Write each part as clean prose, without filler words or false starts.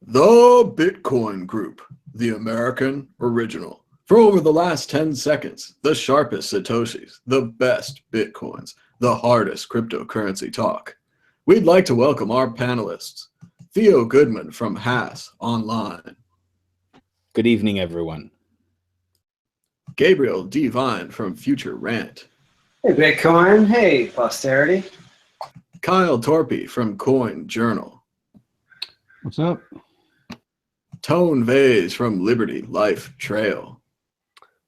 The Bitcoin Group, the American original. For over the last 10 seconds, the sharpest Satoshis, the best Bitcoins, the hardest cryptocurrency talk. We'd like to welcome our panelists, Theo Goodman from Haas Online. Good evening, everyone. Gabriel D. Vine from Future Rant. Hey, Bitcoin. Hey, posterity. Kyle Torpy from Coin Journal. What's up? Tone Vase from Liberty Life Trail.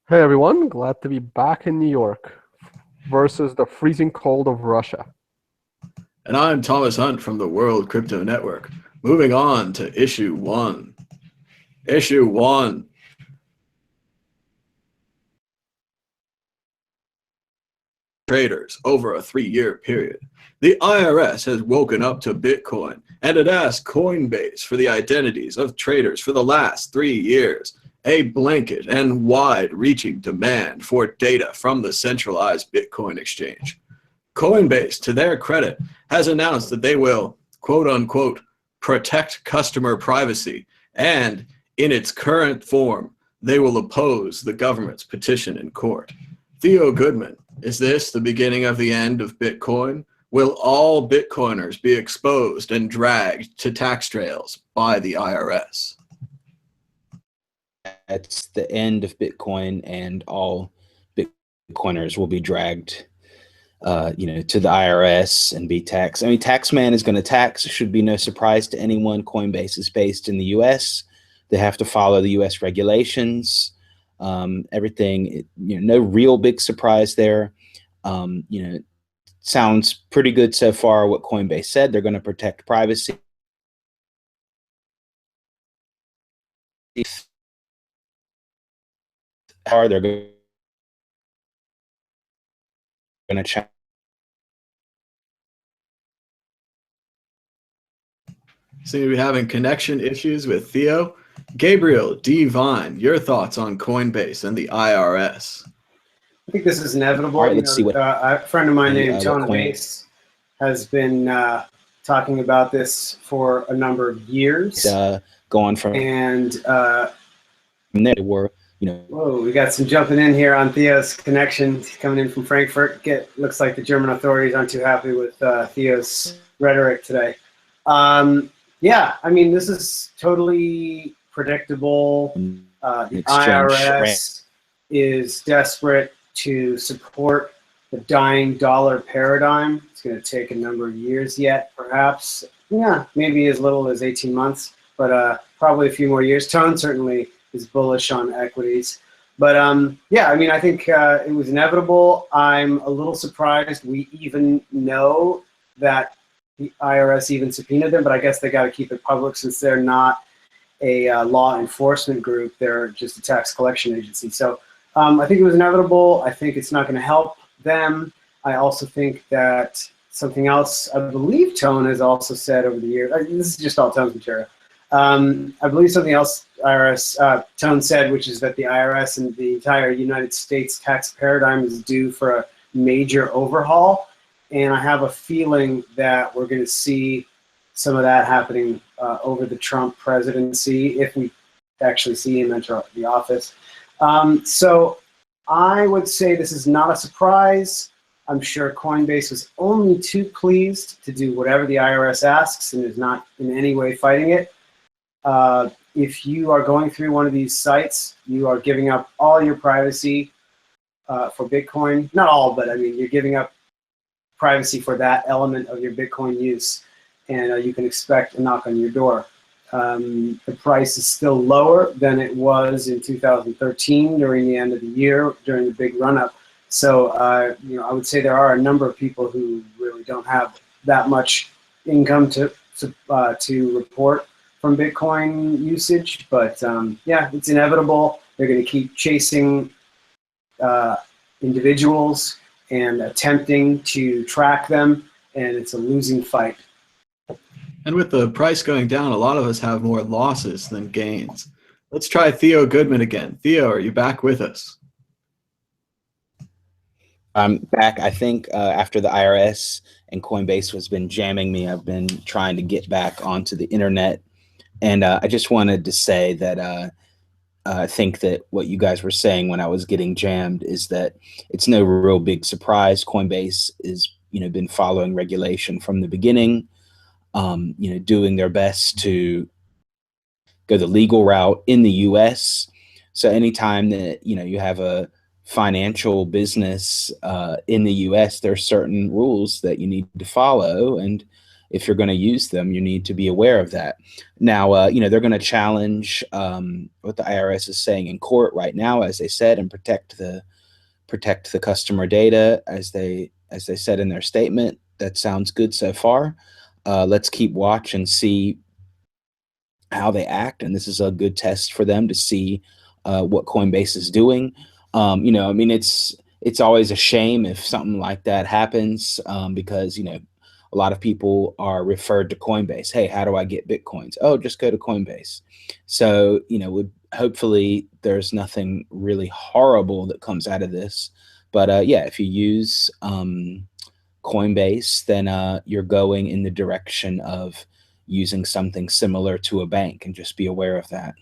Hey everyone, glad to be back in New York versus the freezing cold of Russia. And I'm Thomas Hunt from the World Crypto Network. Moving on to issue 1. Issue 1. Traders over a 3-year period. The IRS has woken up to Bitcoin and it asked Coinbase for the identities of traders for the last 3 years. A blanket and wide-reaching demand for data from the centralized Bitcoin exchange. Coinbase, to their credit, has announced that they will, quote-unquote, protect customer privacy, and, in its current form, they will oppose the government's petition in court. Theo Goodman, is this the beginning of the end of Bitcoin? Will all Bitcoiners be exposed and dragged to tax trails by the IRS? It's the end of Bitcoin, and all Bitcoiners will be dragged, to the IRS and be taxed. I mean, Taxman is going to tax. It should be no surprise to anyone. Coinbase is based in the U.S. They have to follow the U.S. regulations. Everything, no real big surprise there. Sounds pretty good so far. What Coinbase said, they're going to protect privacy. Are they're going to check? Seem to be having connection issues with Theo. Gabriel D. Vine, your thoughts on Coinbase and the IRS? I think this is inevitable. All right, let's see what a friend of mine named Tone Vase has been talking about this for a number of years. Going from there were, Whoa, we got some jumping in here on Theo's connection. He's coming in from Frankfurt. Looks like the German authorities aren't too happy with Theo's rhetoric today. Yeah, I mean, this is totally predictable. The IRS is desperate to support the dying dollar paradigm. It's going to take a number of years yet, perhaps. Yeah, maybe as little as 18 months, but probably a few more years. Tone certainly is bullish on equities. But yeah, I mean, I think it was inevitable. I'm a little surprised we even know that the IRS even subpoenaed them, but I guess they got to keep it public since they're not a law enforcement group. They're just a tax collection agency. So I think it was inevitable. I think it's not going to help them. I also think that something else, I believe Tone has also said over the years, this is just all Tone's material. I believe something else IRS Tone said, which is that the IRS and the entire United States tax paradigm is due for a major overhaul. And I have a feeling that we're going to see some of that happening over the Trump presidency, if we actually see him enter the office. So I would say this is not a surprise. I'm sure Coinbase was only too pleased to do whatever the IRS asks and is not in any way fighting it. If you are going through one of these sites, you are giving up all your privacy for Bitcoin. Not all, but I mean, you're giving up privacy for that element of your Bitcoin use, and you can expect a knock on your door. The price is still lower than it was in 2013 during the end of the year, during the big run-up. So, I would say there are a number of people who really don't have that much income to report from Bitcoin usage. But yeah, it's inevitable. They're going to keep chasing individuals and attempting to track them, and it's a losing fight. And with the price going down, a lot of us have more losses than gains. Let's try Theo Goodman again. Theo, are you back with us? I'm back. I think after the IRS and Coinbase has been jamming me, I've been trying to get back onto the internet And I just wanted to say that I think that what you guys were saying when I was getting jammed is that it's no real big surprise. Coinbase is, been following regulation from the beginning, doing their best to go the legal route in the US. So anytime that, you have a financial business in the US, there are certain rules that you need to follow. And if you're going to use them, you need to be aware of that. Now, they're going to challenge what the IRS is saying in court right now, as they said, and protect the customer data, as they said in their statement. That sounds good so far. Let's keep watch and see how they act, and this is a good test for them to see what Coinbase is doing. It's always a shame if something like that happens, because a lot of people are referred to Coinbase. Hey, how do I get Bitcoins? Oh, just go to Coinbase. So, hopefully there's nothing really horrible that comes out of this. But yeah, if you use Coinbase, then you're going in the direction of using something similar to a bank, and just be aware of that.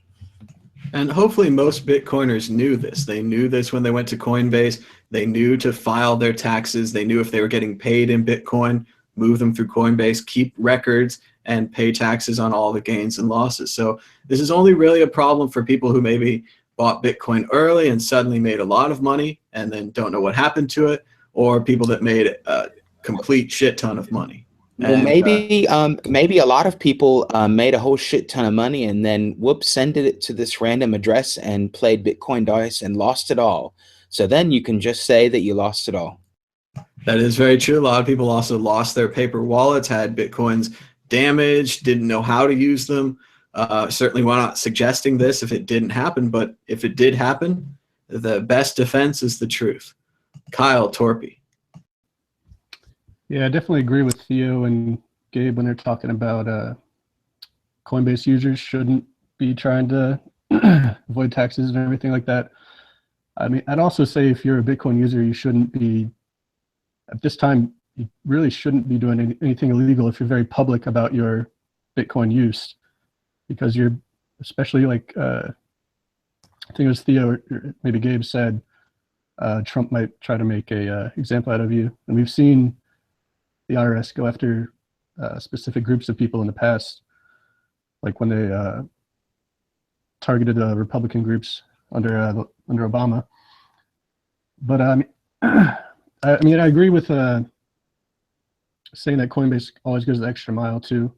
And hopefully most Bitcoiners knew this. They knew this when they went to Coinbase. They knew to file their taxes. They knew if they were getting paid in Bitcoin, move them through Coinbase, keep records, and pay taxes on all the gains and losses. So this is only really a problem for people who maybe bought Bitcoin early and suddenly made a lot of money and then don't know what happened to it, or people that made a complete shit ton of money. Well, maybe a lot of people made a whole shit ton of money and then sent it to this random address and played Bitcoin dice and lost it all. So then you can just say that you lost it all. That is very true. A lot of people also lost their paper wallets, had Bitcoins damaged, didn't know how to use them. Certainly we're not suggesting this if it didn't happen, but if it did happen, the best defense is the truth. Kyle Torpy. Yeah, I definitely agree with Theo and Gabe when they're talking about Coinbase users shouldn't be trying to avoid taxes and everything like that. I mean, I'd also say if you're a Bitcoin user, you shouldn't be, at this time, you really shouldn't be doing anything illegal if you're very public about your Bitcoin use, because you're, especially like, I think it was Theo or maybe Gabe said, Trump might try to make a example out of you. And we've seen the IRS go after specific groups of people in the past, like when they targeted Republican groups under Obama. But I mean, I agree with saying that Coinbase always goes the extra mile too,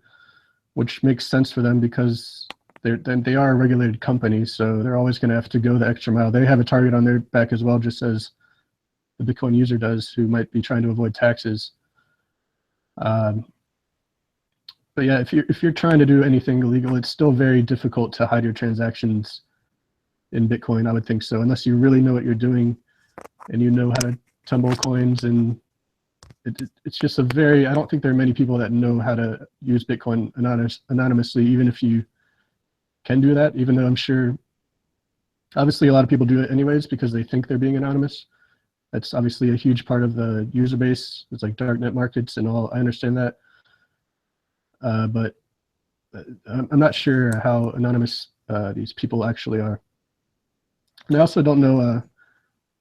which makes sense for them because they are a regulated company, so they're always going to have to go the extra mile. They have a target on their back as well, just as the Bitcoin user does, who might be trying to avoid taxes. But yeah, if you're trying to do anything illegal, it's still very difficult to hide your transactions in Bitcoin. I would think so, unless you really know what you're doing and you know how to tumble coins. And it's just a very, I don't think there are many people that know how to use Bitcoin anonymously, even if you can do that, even though I'm sure obviously a lot of people do it anyways because they think they're being anonymous. That's obviously a huge part of the user base. It's like darknet markets and all. I understand that. But I'm not sure how anonymous these people actually are. And I also don't know,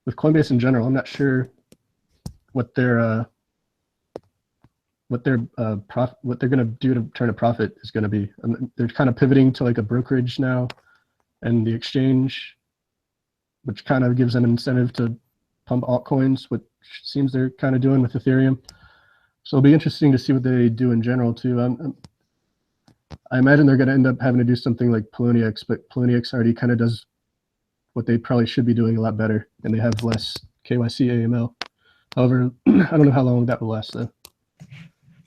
with Coinbase in general, I'm not sure what they're going to do to turn a profit is going to be. They're kind of pivoting to like a brokerage now and the exchange, which kind of gives them an incentive to pump altcoins, which seems they're kind of doing with Ethereum. So it'll be interesting to see what they do in general too. I imagine they're going to end up having to do something like Poloniex, but Poloniex already kind of does what they probably should be doing a lot better, and they have less KYC AML. However, I don't know how long that will last though.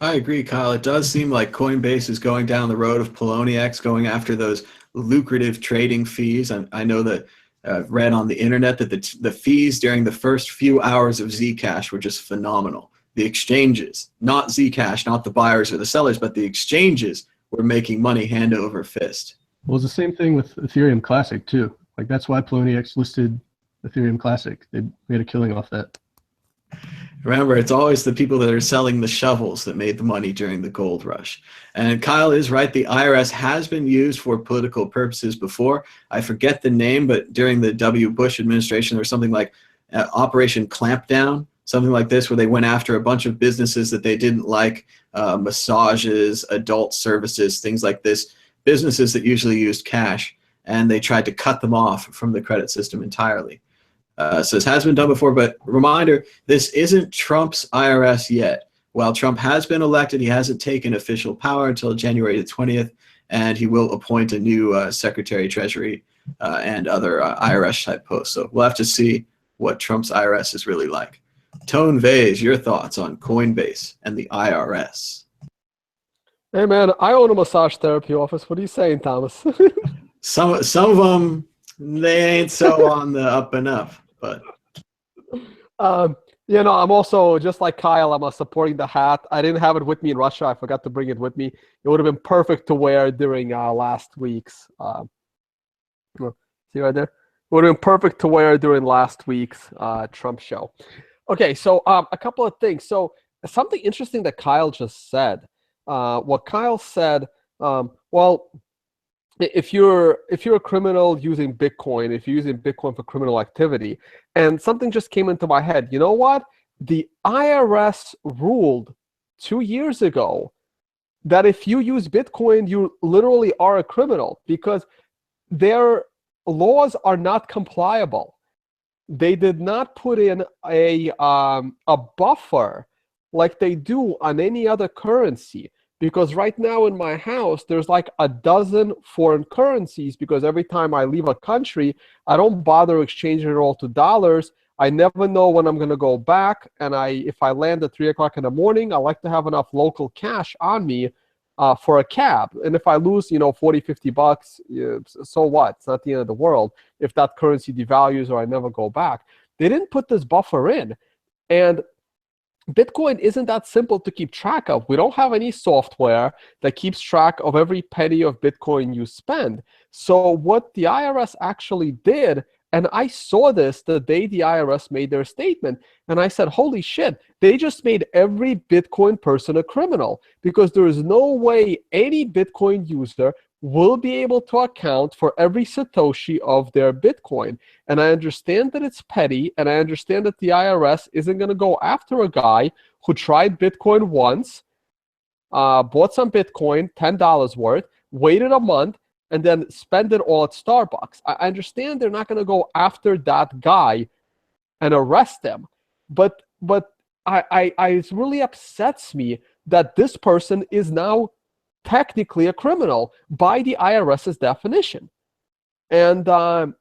I agree, Kyle. It does seem like Coinbase is going down the road of Poloniex, going after those lucrative trading fees. I know that I've read on the internet that the fees during the first few hours of Zcash were just phenomenal. The exchanges, not Zcash, not the buyers or the sellers, but the exchanges were making money hand over fist. Well, it's the same thing with Ethereum Classic too. Like that's why Poloniex listed Ethereum Classic. They made a killing off that. Remember, it's always the people that are selling the shovels that made the money during the gold rush. And Kyle is right. The IRS has been used for political purposes before. I forget the name, but during the W. Bush administration, there was something like Operation Clampdown, something like this, where they went after a bunch of businesses that they didn't like, massages, adult services, things like this, businesses that usually used cash, and they tried to cut them off from the credit system entirely. So this has been done before, but reminder, this isn't Trump's IRS yet. While Trump has been elected, he hasn't taken official power until January the 20th, and he will appoint a new Secretary of Treasury and other IRS-type posts. So we'll have to see what Trump's IRS is really like. Tone Vase, your thoughts on Coinbase and the IRS? Hey, man, I own a massage therapy office. What are you saying, Thomas? Some of them, they ain't so on the up and up. But you know, I'm also, just like Kyle, I'm supporting the hat. I didn't have it with me in Russia. I forgot to bring it with me. It would have been perfect to wear during last week's. See right there? It would have been perfect to wear during last week's Trump show. Okay, so a couple of things. So something interesting that Kyle just said. What Kyle said, well, if you're a criminal using Bitcoin, if you're using Bitcoin for criminal activity, and something just came into my head, you know what? The IRS ruled 2 years ago that if you use Bitcoin, you literally are a criminal because their laws are not compliable. They did not put in a buffer like they do on any other currency. Because right now in my house, there's like a dozen foreign currencies because every time I leave a country, I don't bother exchanging it all to dollars. I never know when I'm going to go back. And if I land at 3 o'clock in the morning, I like to have enough local cash on me for a cab. And if I lose, 40, 50 bucks, so what? It's not the end of the world if that currency devalues or I never go back. They didn't put this buffer in. And Bitcoin isn't that simple to keep track of. We don't have any software that keeps track of every penny of Bitcoin you spend. So what the IRS actually did, and I saw this the day the IRS made their statement, and I said, holy shit, they just made every Bitcoin person a criminal because there is no way any Bitcoin user will be able to account for every Satoshi of their Bitcoin. And I understand that it's petty, and I understand that the IRS isn't going to go after a guy who tried Bitcoin once, bought some Bitcoin, $10 worth, waited a month, and then spend it all at Starbucks. I understand they're not going to go after that guy and arrest him. But it really upsets me that this person is now technically a criminal by the IRS's definition. And go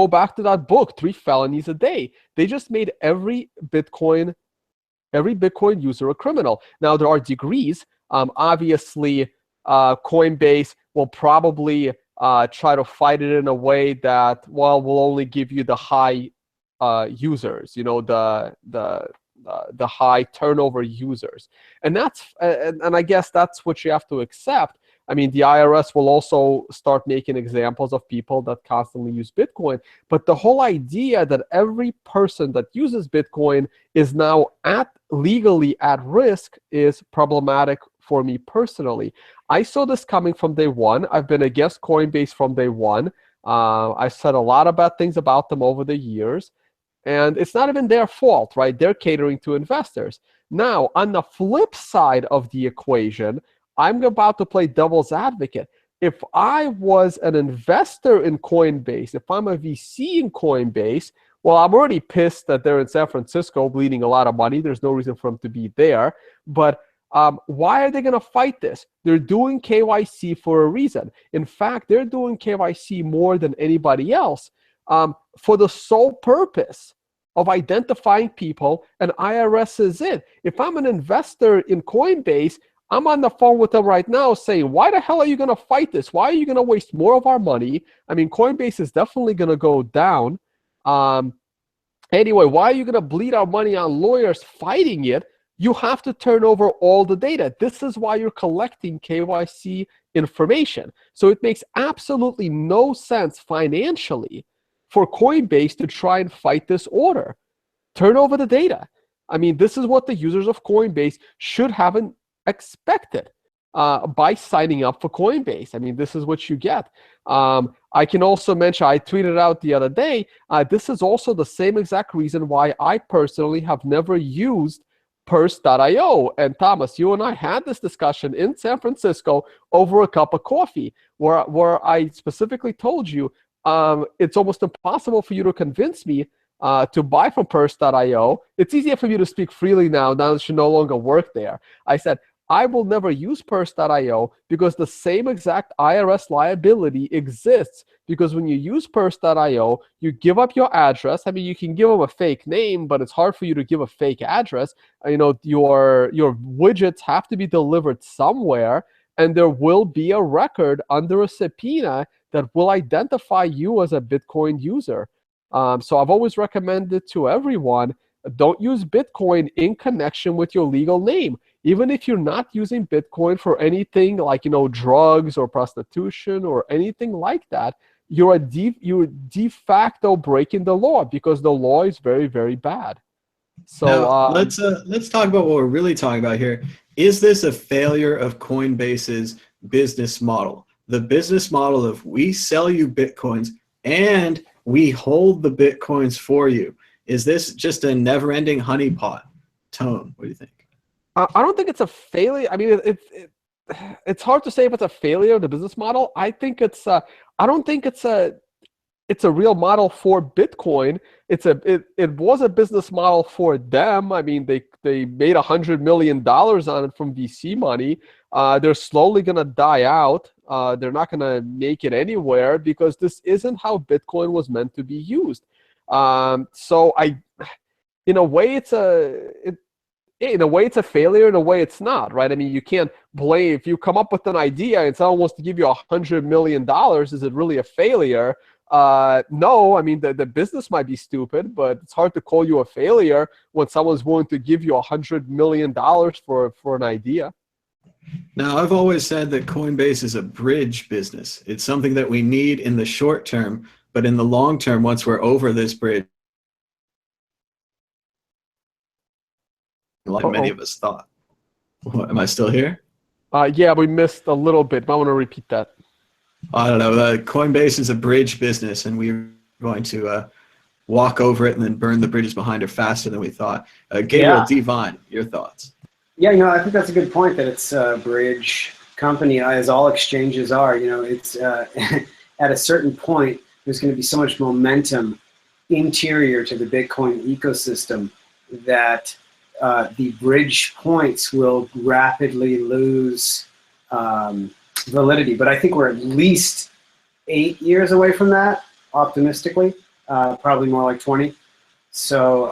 back to that book, 3 Felonies a Day. They just made every Bitcoin user a criminal. Now there are degrees. Obviously, Coinbase will probably try to fight it in a way that, well, will only give you the high users, the high turnover users. And I guess that's what you have to accept. I mean, the IRS will also start making examples of people that constantly use Bitcoin. But the whole idea that every person that uses Bitcoin is now legally at risk is problematic for me personally. I saw this coming from day one. I've been against Coinbase from day one. I said a lot of bad things about them over the years. And it's not even their fault, right? They're catering to investors. Now, on the flip side of the equation, I'm about to play devil's advocate. If I was an investor in Coinbase, if I'm a VC in Coinbase, well, I'm already pissed that they're in San Francisco bleeding a lot of money. There's no reason for them to be there. But why are they going to fight this? They're doing KYC for a reason. In fact, they're doing KYC more than anybody else for the sole purpose of identifying people, and IRS is it. If I'm an investor in Coinbase, I'm on the phone with them right now saying, why the hell are you going to fight this? Why are you going to waste more of our money? I mean, Coinbase is definitely going to go down. Anyway, why are you going to bleed our money on lawyers fighting it? You have to turn over all the data. This is why you're collecting KYC information. So it makes absolutely no sense financially for Coinbase to try and fight this order. turn over the data. I mean, this is what the users of Coinbase should have expected by signing up for Coinbase. I mean, this is what you get. I can also mention, I tweeted out the other day, this is also the same exact reason why I personally have never used Purse.io. And Thomas, you and I had this discussion in San Francisco over a cup of coffee, where I specifically told you it's almost impossible for you to convince me to buy from Purse.io. It's easier for you to speak freely now that you no longer work there. I said, I will never use Purse.io because the same exact IRS liability exists, because when you use Purse.io, you give up your address. I mean, you can give them a fake name, but it's hard for you to give a fake address. You know, your widgets have to be delivered somewhere, and there will be a record under a subpoena that will identify you as a Bitcoin user. So I've always recommended to everyone, don't use Bitcoin in connection with your legal name. Even if you're not using Bitcoin for anything like, you know, drugs or prostitution or anything like that, you're de facto breaking the law, because the law is very, very bad. So now, let's talk about what we're really talking about here. Is this a failure of Coinbase's business model? The business model of, we sell you Bitcoins and we hold the Bitcoins for you. Is this just a never-ending honeypot tone? What do you think? I don't think it's a failure. I mean, it's hard to say if it's a failure of the business model. I think it's I don't think it's a real model for Bitcoin. It was a business model for them. I mean, they made $100 million on it from VC money. They're slowly gonna die out. They're not gonna make it anywhere, because this isn't how Bitcoin was meant to be used. So in a way, it's a failure. In a way, it's not, right? I mean, you can't blame, if you come up with an idea and someone wants to give you $100 million, is it really a failure? No, I mean, the business might be stupid, but it's hard to call you a failure when someone's willing to give you $100 million for an idea. Now, I've always said that Coinbase is a bridge business. It's something that we need in the short term, but in the long term, once we're over this bridge, like many of us thought. What, am I still here? Yeah, we missed a little bit. I want to repeat that. I don't know. Coinbase is a bridge business, and we're going to walk over it and then burn the bridges behind her faster than we thought. Gabriel Devine, your thoughts? Yeah, you know, I think that's a good point, that it's a bridge company, as all exchanges are. You know, it's at a certain point, there's going to be so much momentum interior to the Bitcoin ecosystem that the bridge points will rapidly lose validity. But I think we're at least 8 years away from that, optimistically, probably more like 20. So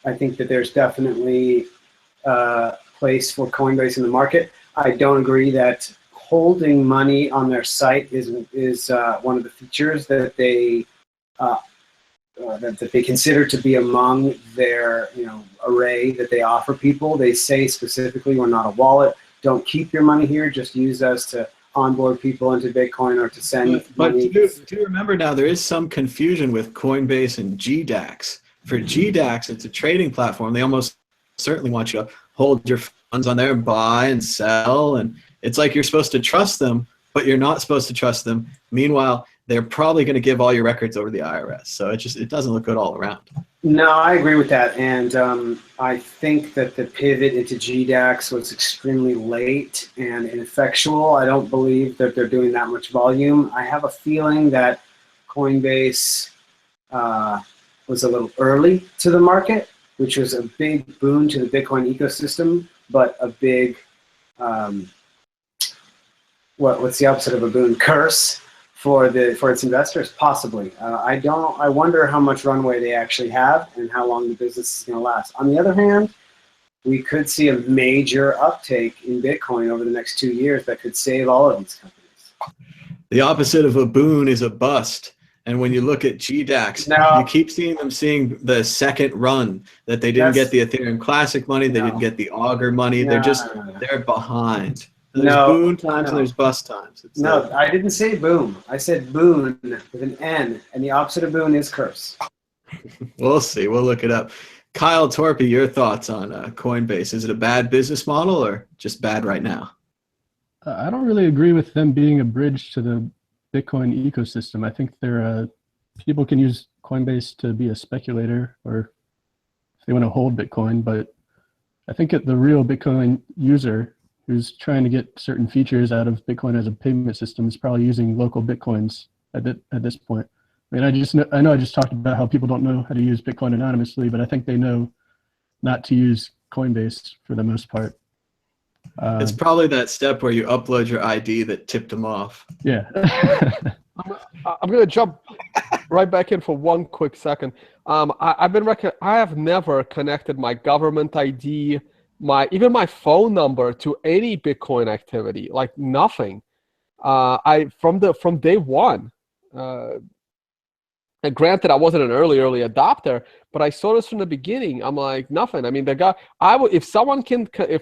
I think that there's definitely a place for Coinbase in the market. I don't agree that holding money on their site is one of the features that they that they consider to be among their array that they offer people. They say specifically, we're not a wallet. Don't keep your money here. Just use us to onboard people into Bitcoin or to send money. But do remember now, there is some confusion with Coinbase and GDAX. For GDAX, it's a trading platform. They almost certainly want you to hold your funds on there and buy and sell. And it's like you're supposed to trust them, but you're not supposed to trust them. Meanwhile, they're probably going to give all your records over to the IRS. So it doesn't look good all around. No, I agree with that. And I think that the pivot into GDAX was extremely late and ineffectual. I don't believe that they're doing that much volume. I have a feeling that Coinbase was a little early to the market, which was a big boon to the Bitcoin ecosystem, but a big, what's the opposite of a boon? Curse for its investors, possibly. I wonder how much runway they actually have and how long the business is going to last. On the other hand, we could see a major uptake in Bitcoin over the next 2 years that could save all of these companies. The opposite of a boon is a bust. And when you look at GDAX, you keep seeing the second run that they didn't get the Ethereum Classic money, they didn't get the Augur money. They're behind. There's boon times and there's bust times. I didn't say boom. I said boon with an N, and the opposite of boon is curse. We'll see. We'll look it up. Kyle Torpy, your thoughts on Coinbase? Is it a bad business model or just bad right now? I don't really agree with them being a bridge to the Bitcoin ecosystem. I think they're people can use Coinbase to be a speculator or if they want to hold Bitcoin, but I think the real Bitcoin user who's trying to get certain features out of Bitcoin as a payment system is probably using local Bitcoins at this point. I mean, I know I just talked about how people don't know how to use Bitcoin anonymously, but I think they know not to use Coinbase for the most part. It's probably that step where you upload your ID that tipped them off. Yeah. I'm going to jump right back in for one quick second. I have never connected my government ID, even my phone number to any Bitcoin activity, like nothing. From day one. And granted, I wasn't an early adopter, but I saw this from the beginning. I'm like, nothing. I mean, if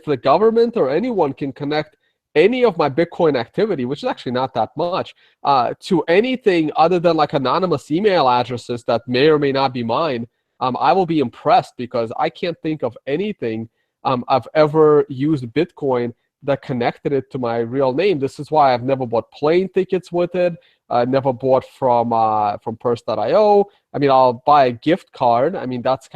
the government or anyone can connect any of my Bitcoin activity, which is actually not that much, to anything other than like anonymous email addresses that may or may not be mine, I will be impressed because I can't think of anything I've ever used Bitcoin that connected it to my real name. This is why I've never bought plane tickets with it. Never bought from Purse.io. I mean, I'll buy a gift card. I mean, that's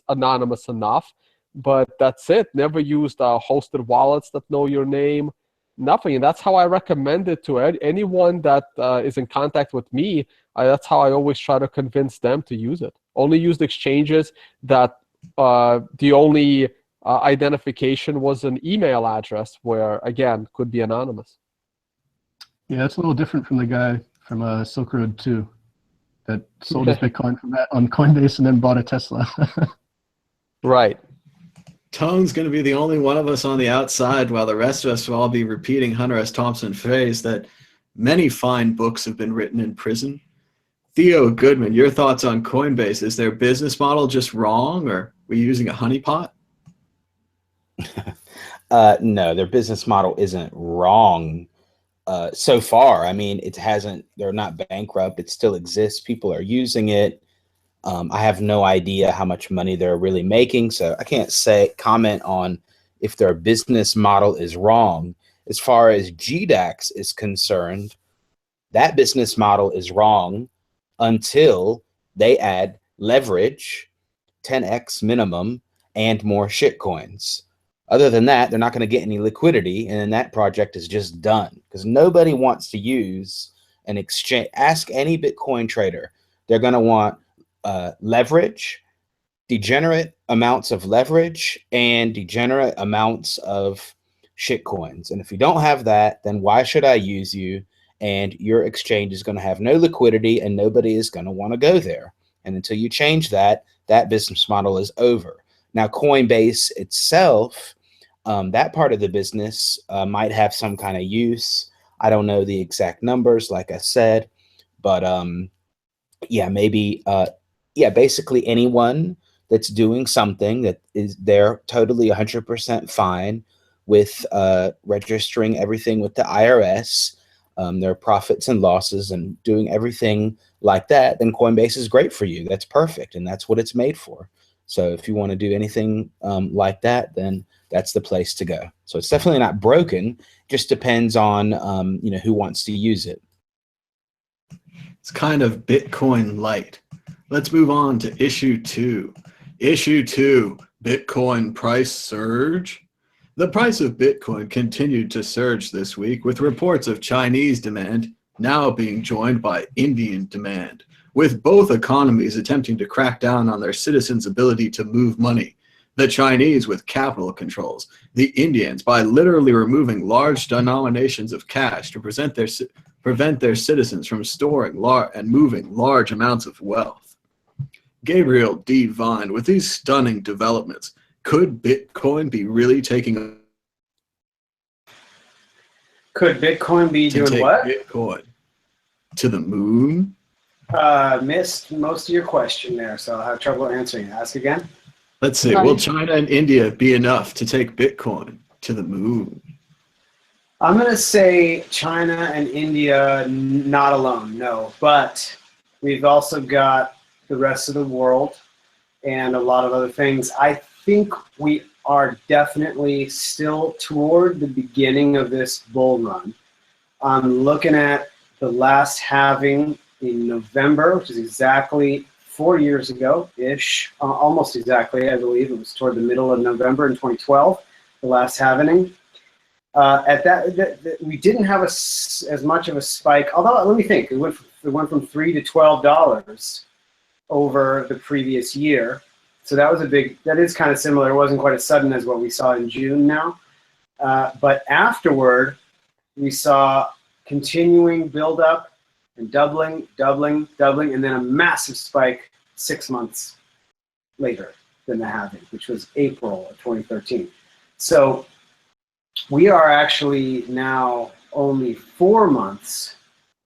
anonymous enough, but that's it. Never used hosted wallets that know your name. Nothing. And that's how I recommend it to anyone that is in contact with me. That's how I always try to convince them to use it. Only used exchanges that the only identification was an email address, where again could be anonymous. Yeah, that's a little different from the guy from Silk Road 2 that sold his Bitcoin from that on Coinbase and then bought a Tesla. Right. Tone's going to be the only one of us on the outside, while the rest of us will all be repeating Hunter S. Thompson's phrase that many fine books have been written in prison. Theo Goodman, your thoughts on Coinbase? Is their business model just wrong, or are we using a honeypot? No, their business model isn't wrong. So far, I mean, they're not bankrupt. It still exists. People are using it. I have no idea how much money they're really making, so I can't comment on if their business model is wrong. As far as GDAX is concerned, that business model is wrong until they add leverage, 10x minimum, and more shitcoins. Other than that, they're not going to get any liquidity, and then that project is just done because nobody wants to use an exchange. Ask any Bitcoin trader. They're going to want leverage, degenerate amounts of leverage, and degenerate amounts of shitcoins. And if you don't have that, then why should I use you? And your exchange is going to have no liquidity, and nobody is going to want to go there. And until you change that, that business model is over. Now, Coinbase itself, that part of the business might have some kind of use. I don't know the exact numbers, like I said, but yeah, maybe, basically anyone that's doing something that they're totally 100% fine with registering everything with the IRS, their profits and losses, and doing everything like that, then Coinbase is great for you. That's perfect, and that's what it's made for. So if you want to do anything like that, then that's the place to go. So it's definitely not broken. Just depends on who wants to use it. It's kind of Bitcoin light. Let's move on to issue 2. Issue 2, Bitcoin price surge. The price of Bitcoin continued to surge this week, with reports of Chinese demand now being joined by Indian demand, with both economies attempting to crack down on their citizens' ability to move money. The Chinese with capital controls, the Indians by literally removing large denominations of cash to prevent their citizens from storing and moving large amounts of wealth. Gabriel D. Vine, with these stunning developments, could Bitcoin be really taking? Could Bitcoin be doing what? Bitcoin to the moon? Missed most of your question there, so I'll have trouble answering. Ask again. Let's see. Will China and India be enough to take Bitcoin to the moon? I'm going to say China and India, not alone, no. But we've also got the rest of the world. and a lot of other things. I think we are definitely still toward the beginning of this bull run. I'm looking at the last halving in November, which is exactly 4 years ago-ish, almost exactly, I believe. It was toward the middle of November in 2012, the last halving. At that, we didn't have as much of a spike, although let me think, it went from $3 to $12 over the previous year. So that was that is kind of similar. It wasn't quite as sudden as what we saw in June now. But afterward, we saw continuing buildup and doubling, and then a massive spike 6 months later than the halving, which was April of 2013. So we are actually now only 4 months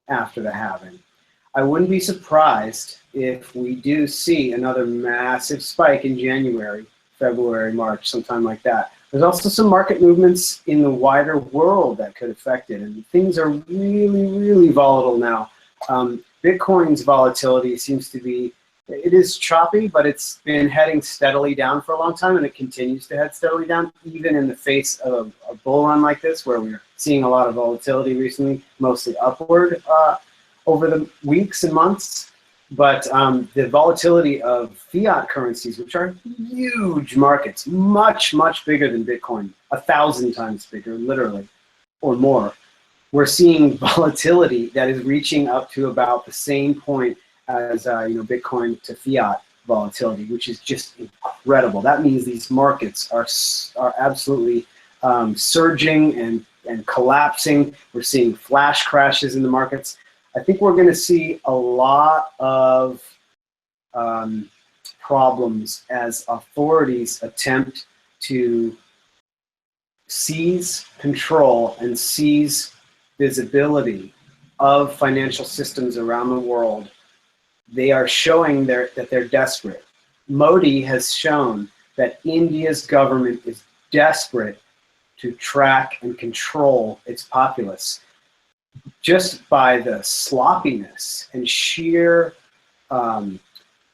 after the halving. I wouldn't be surprised if we do see another massive spike in January, February, March, sometime like that. There's also some market movements in the wider world that could affect it, and things are really, really volatile now. Bitcoin's volatility seems to be, it is choppy, but it's been heading steadily down for a long time, and it continues to head steadily down, even in the face of a bull run like this, where we're seeing a lot of volatility recently, mostly upward over the weeks and months. But the volatility of fiat currencies, which are huge markets, much, much bigger than Bitcoin, 1,000 times bigger, literally, or more, we're seeing volatility that is reaching up to about the same point as Bitcoin to fiat volatility, which is just incredible. That means these markets are absolutely surging and collapsing. We're seeing flash crashes in the markets. I think we're going to see a lot of problems as authorities attempt to seize control and seize visibility of financial systems around the world. They are showing that they're desperate. Modi has shown that India's government is desperate to track and control its populace. Just by the sloppiness and sheer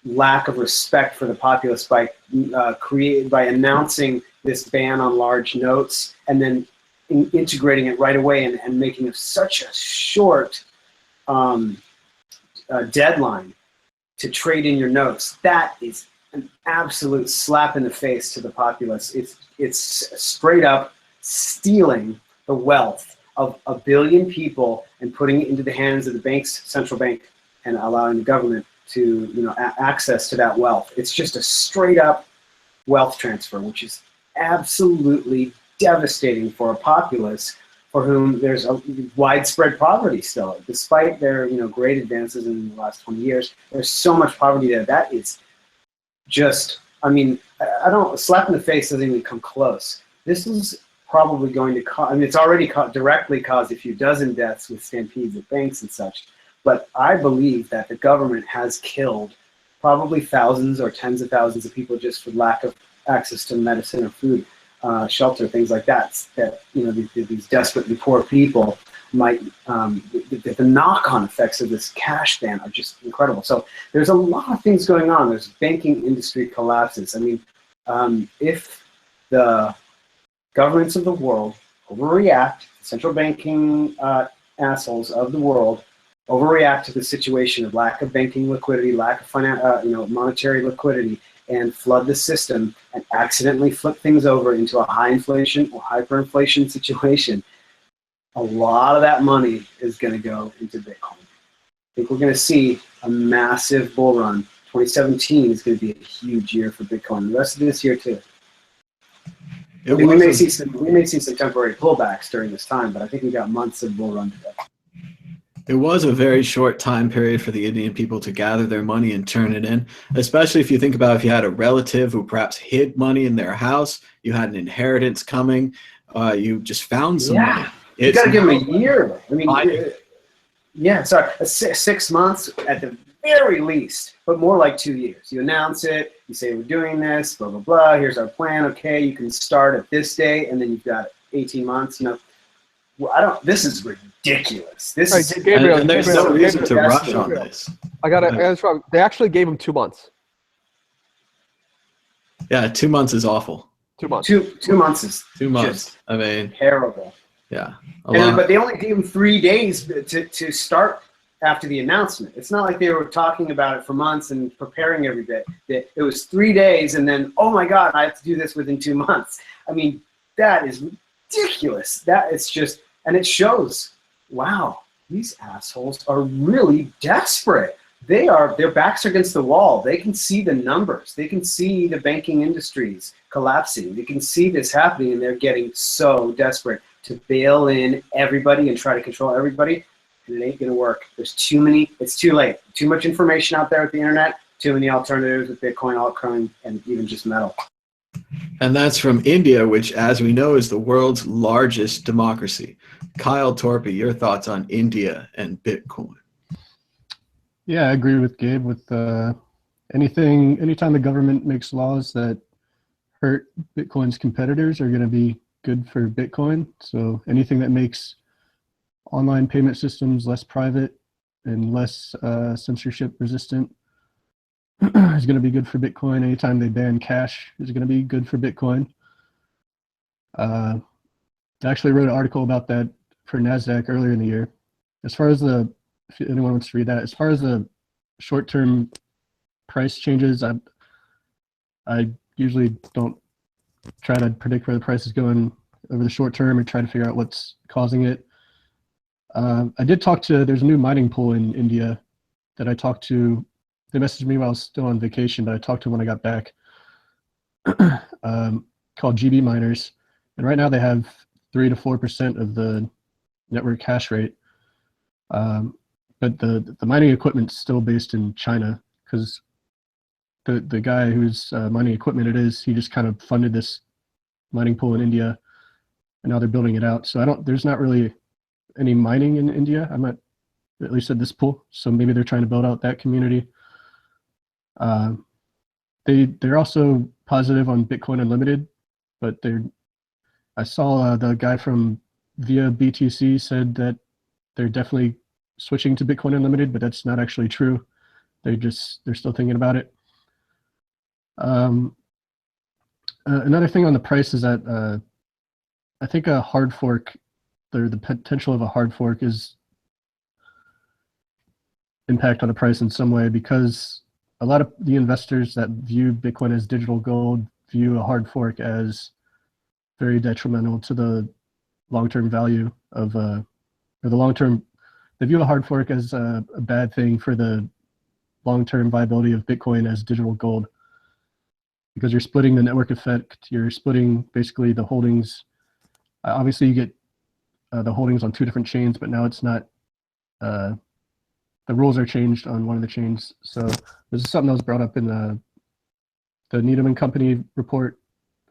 lack of respect for the populace by announcing this ban on large notes and then integrating it right away and making it such a short deadline to trade in your notes. That is an absolute slap in the face to the populace. It's straight up stealing the wealth of 1 billion people and putting it into the hands of the bank's central bank and allowing the government to access to that wealth. It's just a straight up wealth transfer, which is absolutely devastating for a populace for whom there's a widespread poverty still. Despite their great advances in the last 20 years, there's so much poverty there. That is just, a slap in the face doesn't even come close. This is probably going to cause, it's already directly caused a few dozen deaths with stampedes at banks and such. But I believe that the government has killed probably thousands or tens of thousands of people just for lack of access to medicine or food, shelter, things like that. That these desperately poor people might, the knock-on effects of this cash ban are just incredible. So there's a lot of things going on. There's banking industry collapses. If the governments of the world overreact, central banking assholes of the world overreact to the situation of lack of banking liquidity, lack of monetary liquidity, and flood the system and accidentally flip things over into a high inflation or hyperinflation situation, a lot of that money is going to go into Bitcoin. I think we're going to see a massive bull run. 2017 is going to be a huge year for Bitcoin. The rest of this year too. We may see some temporary pullbacks during this time, but I think we got months of bull run to go. It was a very short time period for the Indian people to gather their money and turn it in, especially if you think about if you had a relative who perhaps hid money in their house, you had an inheritance coming, you just found some money. You got to give them a year. 6 months at the very least, but more like 2 years. You announce it, you say we're doing this, blah, blah, blah, here's our plan, okay, you can start at this day, and then you've got 18 months, this is ridiculous. Gabriel, and there's no reason to rush on this. I got to answer. They actually gave him 2 months. Yeah, 2 months is awful. 2 months. 2 months is 2 months. just I mean, terrible. yeah. But they only gave him 3 days to start after the announcement. It's not like they were talking about it for months and preparing every bit. It was 3 days, and then, oh my God, I have to do this within 2 months. I mean, that is ridiculous. That it's just, and it shows, wow, these assholes are really desperate. Their backs are against the wall. They can see the numbers. They can see the banking industries collapsing. They can see this happening, and they're getting so desperate to bail in everybody and try to control everybody. And it ain't gonna work. There's too many. It's too late. Too much information out there with the internet. Too many alternatives with Bitcoin, altcoin, and even just metal. And that's from India, which, as we know, is the world's largest democracy. Kyle Torpy, your thoughts on India and Bitcoin? Yeah, I agree with Gabe. With anytime the government makes laws that hurt Bitcoin's competitors are going to be good for Bitcoin. So anything that makes online payment systems less private and less censorship resistant is going to be good for Bitcoin. Anytime they ban cash is going to be good for Bitcoin. I actually wrote an article about that for NASDAQ earlier in the year. As far as if anyone wants to read that, as far as the short-term price changes, I usually don't try to predict where the price is going over the short term or try to figure out what's causing it. I did talk to, there's a new mining pool in India that I talked to. They messaged me while I was still on vacation, but I talked to them when I got back, called GB Miners. And right now they have 3 to 4% of the network hash rate. But the mining equipment's still based in China because the guy whose mining equipment it is, he just kind of funded this mining pool in India, and now they're building it out. So there's not really any mining in India. I'm not, at least at this pool. So maybe they're trying to build out that community. They're also positive on Bitcoin Unlimited, but I saw the guy from Via BTC said that they're definitely switching to Bitcoin Unlimited, but that's not actually true. They're still thinking about it. Another thing on the price is that I think a hard fork, the potential of a hard fork is impact on the price in some way, because a lot of the investors that view Bitcoin as digital gold view a hard fork as very detrimental to the long-term value of, or the long-term, they view a hard fork as a bad thing for the long-term viability of Bitcoin as digital gold, because you're splitting the network effect. You're splitting basically the holdings. Obviously, you get the holdings on 2 different chains, but now it's not. The rules are changed on one of the chains. So this is something that was brought up in the Needham and Company report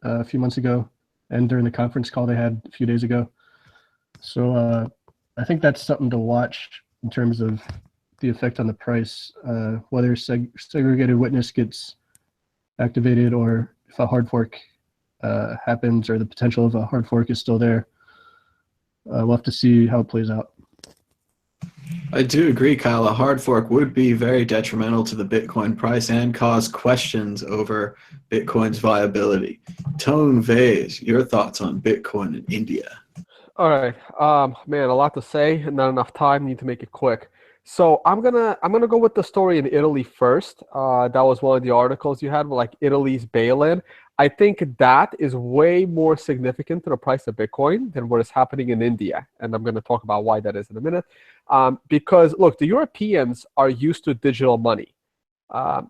a few months ago, and during the conference call they had a few days ago. So I think that's something to watch in terms of the effect on the price, whether segregated witness gets activated or if a hard fork happens, or the potential of a hard fork is still there. We'll have to see how it plays out. I do agree, Kyle. A hard fork would be very detrimental to the Bitcoin price and cause questions over Bitcoin's viability. Tone Vase, your thoughts on Bitcoin in India? All right, man, a lot to say and not enough time. Need to make it quick. So I'm gonna go with the story in Italy first. That was one of the articles you had, like Italy's bail-in. I think that is way more significant to the price of Bitcoin than what is happening in India, and I'm going to talk about why that is in a minute. Because look, the Europeans are used to digital money,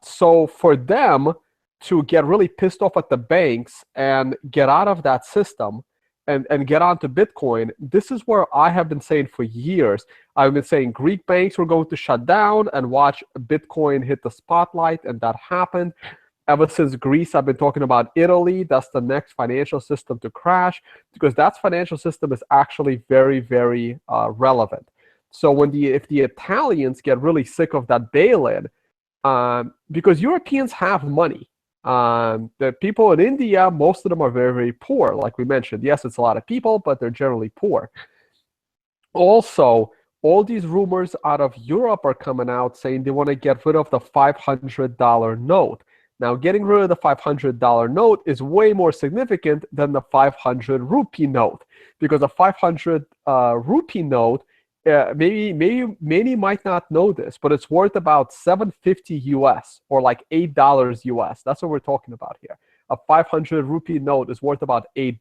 so for them to get really pissed off at the banks and get out of that system and get onto Bitcoin, this is where I have been saying for years. I've been saying Greek banks were going to shut down and watch Bitcoin hit the spotlight, and that happened. Ever since Greece, I've been talking about Italy. That's the next financial system to crash, because that financial system is actually very, very relevant. So if the Italians get really sick of that bail-in, because Europeans have money, the people in India, most of them are very, very poor. Like we mentioned, yes, it's a lot of people, but they're generally poor. Also, all these rumors out of Europe are coming out saying they want to get rid of the $500 note. Now, getting rid of the $500 note is way more significant than the 500 rupee note, because a 500 rupee note, many might not know this, but it's worth about $7.50 US, or like $8 US. That's what we're talking about here. A 500 rupee note is worth about $8.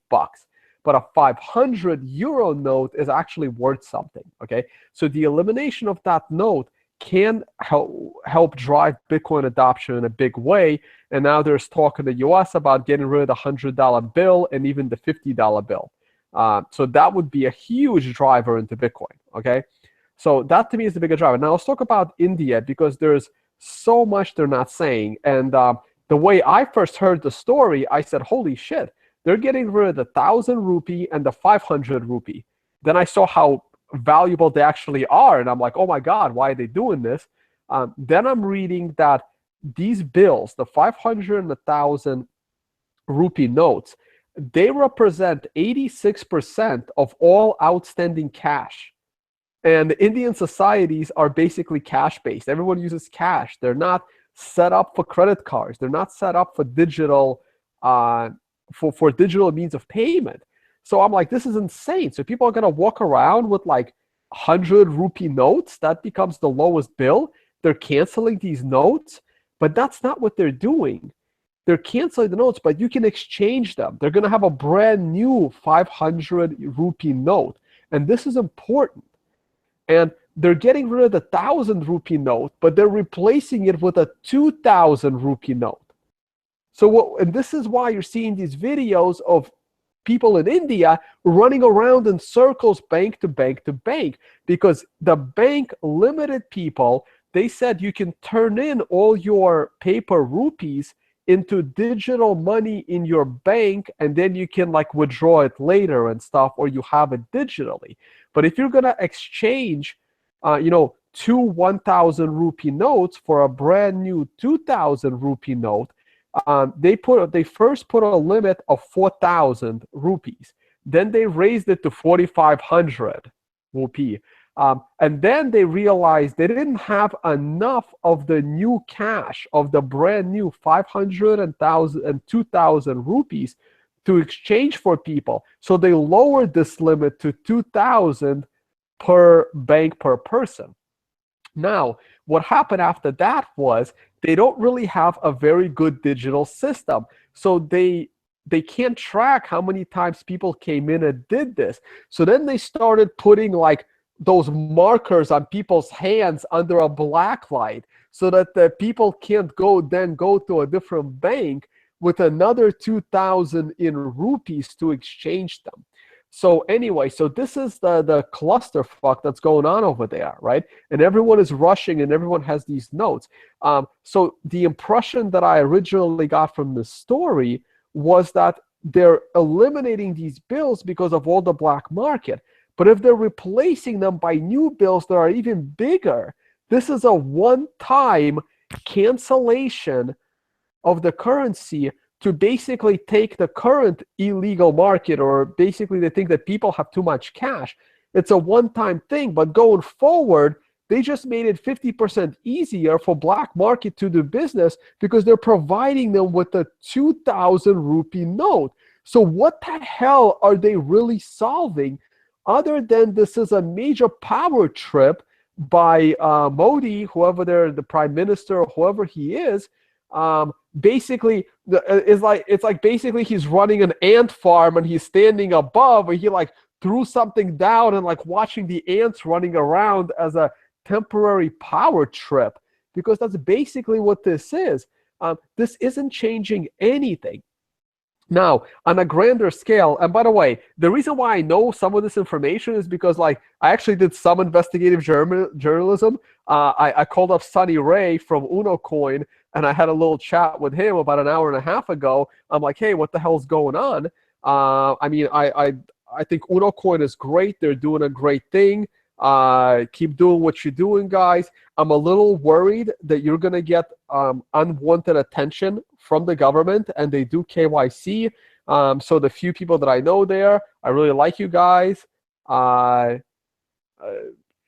But a 500 euro note is actually worth something, okay? So the elimination of that note can help drive Bitcoin adoption in a big way. And now there's talk in the US about getting rid of the $100 bill and even the $50 bill. So that would be a huge driver into Bitcoin, okay? So that to me is the bigger driver. Now let's talk about India, because there's so much they're not saying. And the way I first heard the story, I said, holy shit, they're getting rid of the 1,000 rupee and the 500 rupee. Then I saw how valuable they actually are, and I'm like, oh my God, why are they doing this? Then I'm reading that these bills, the 500 and the 1,000 rupee notes, they represent 86% of all outstanding cash. And Indian societies are basically cash-based. Everyone uses cash. They're not set up for credit cards. They're not set up for digital for digital means of payment. So I'm like, this is insane. So people are going to walk around with like 100 rupee notes. That becomes the lowest bill. They're canceling these notes, but that's not what they're doing. They're canceling the notes, but you can exchange them. They're going to have a brand new 500 rupee note. And this is important. And they're getting rid of the 1,000 rupee note, but they're replacing it with a 2,000 rupee note. So and this is why you're seeing these videos of people in India running around in circles, bank to bank to bank, because the bank limited people. They said you can turn in all your paper rupees into digital money in your bank, and then you can like withdraw it later and stuff, or you have it digitally. But if you're gonna exchange, two 1,000 rupee notes for a brand new 2,000 rupee note, they first put a limit of 4,000 rupees. Then they raised it to 4,500 rupee. And then they realized they didn't have enough of the new cash, of the brand new 500 and 1,000 and 2,000 rupees to exchange for people. So they lowered this limit to 2,000 per bank per person. Now, what happened after that was they don't really have a very good digital system. So they can't track how many times people came in and did this. So then they started putting like those markers on people's hands under a black light so that the people can't go to a different bank with another 2,000 in rupees to exchange them. So anyway, so this is the clusterfuck that's going on over there, right? And everyone is rushing and everyone has these notes. So the impression that I originally got from the story was that they're eliminating these bills because of all the black market. But if they're replacing them by new bills that are even bigger, this is a one-time cancellation of the currency to basically take the current illegal market, or basically they think that people have too much cash. It's a one-time thing, but going forward, they just made it 50% easier for black market to do business because they're providing them with a 2,000 rupee note. So what the hell are they really solving other than this is a major power trip by Modi, whoever the prime minister or whoever he is? Basically, it's like basically he's running an ant farm and he's standing above, and he like threw something down and like watching the ants running around as a temporary power trip, because that's basically what this is. This isn't changing anything. Now, on a grander scale, and by the way, the reason why I know some of this information is because like I actually did some investigative journalism. I called up Sonny Ray from UnoCoin, and I had a little chat with him about an hour and a half ago. I'm like, hey, what the hell's going on? I mean, I think UnoCoin is great. They're doing a great thing. Keep doing what you're doing, guys. I'm a little worried that you're going to get unwanted attention from the government, and they do KYC. So the few people that I know there, I really like you guys.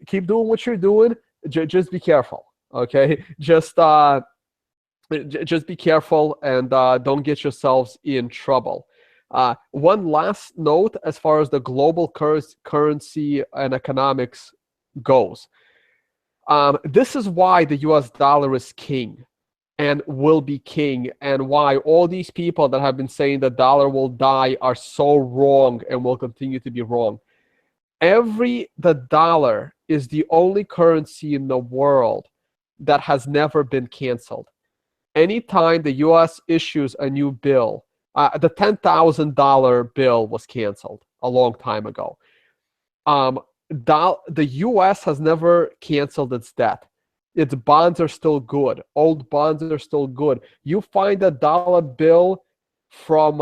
Keep doing what you're doing. Just be careful, okay? Just Just be careful and don't get yourselves in trouble. One last note as far as the global currency and economics goes. This is why the US dollar is king and will be king, and why all these people that have been saying the dollar will die are so wrong and will continue to be wrong. The dollar is the only currency in the world that has never been canceled. Anytime the US issues a new bill, the $10,000 bill was canceled a long time ago. The US has never canceled its debt. Its bonds are still good. Old bonds are still good. You find a dollar bill from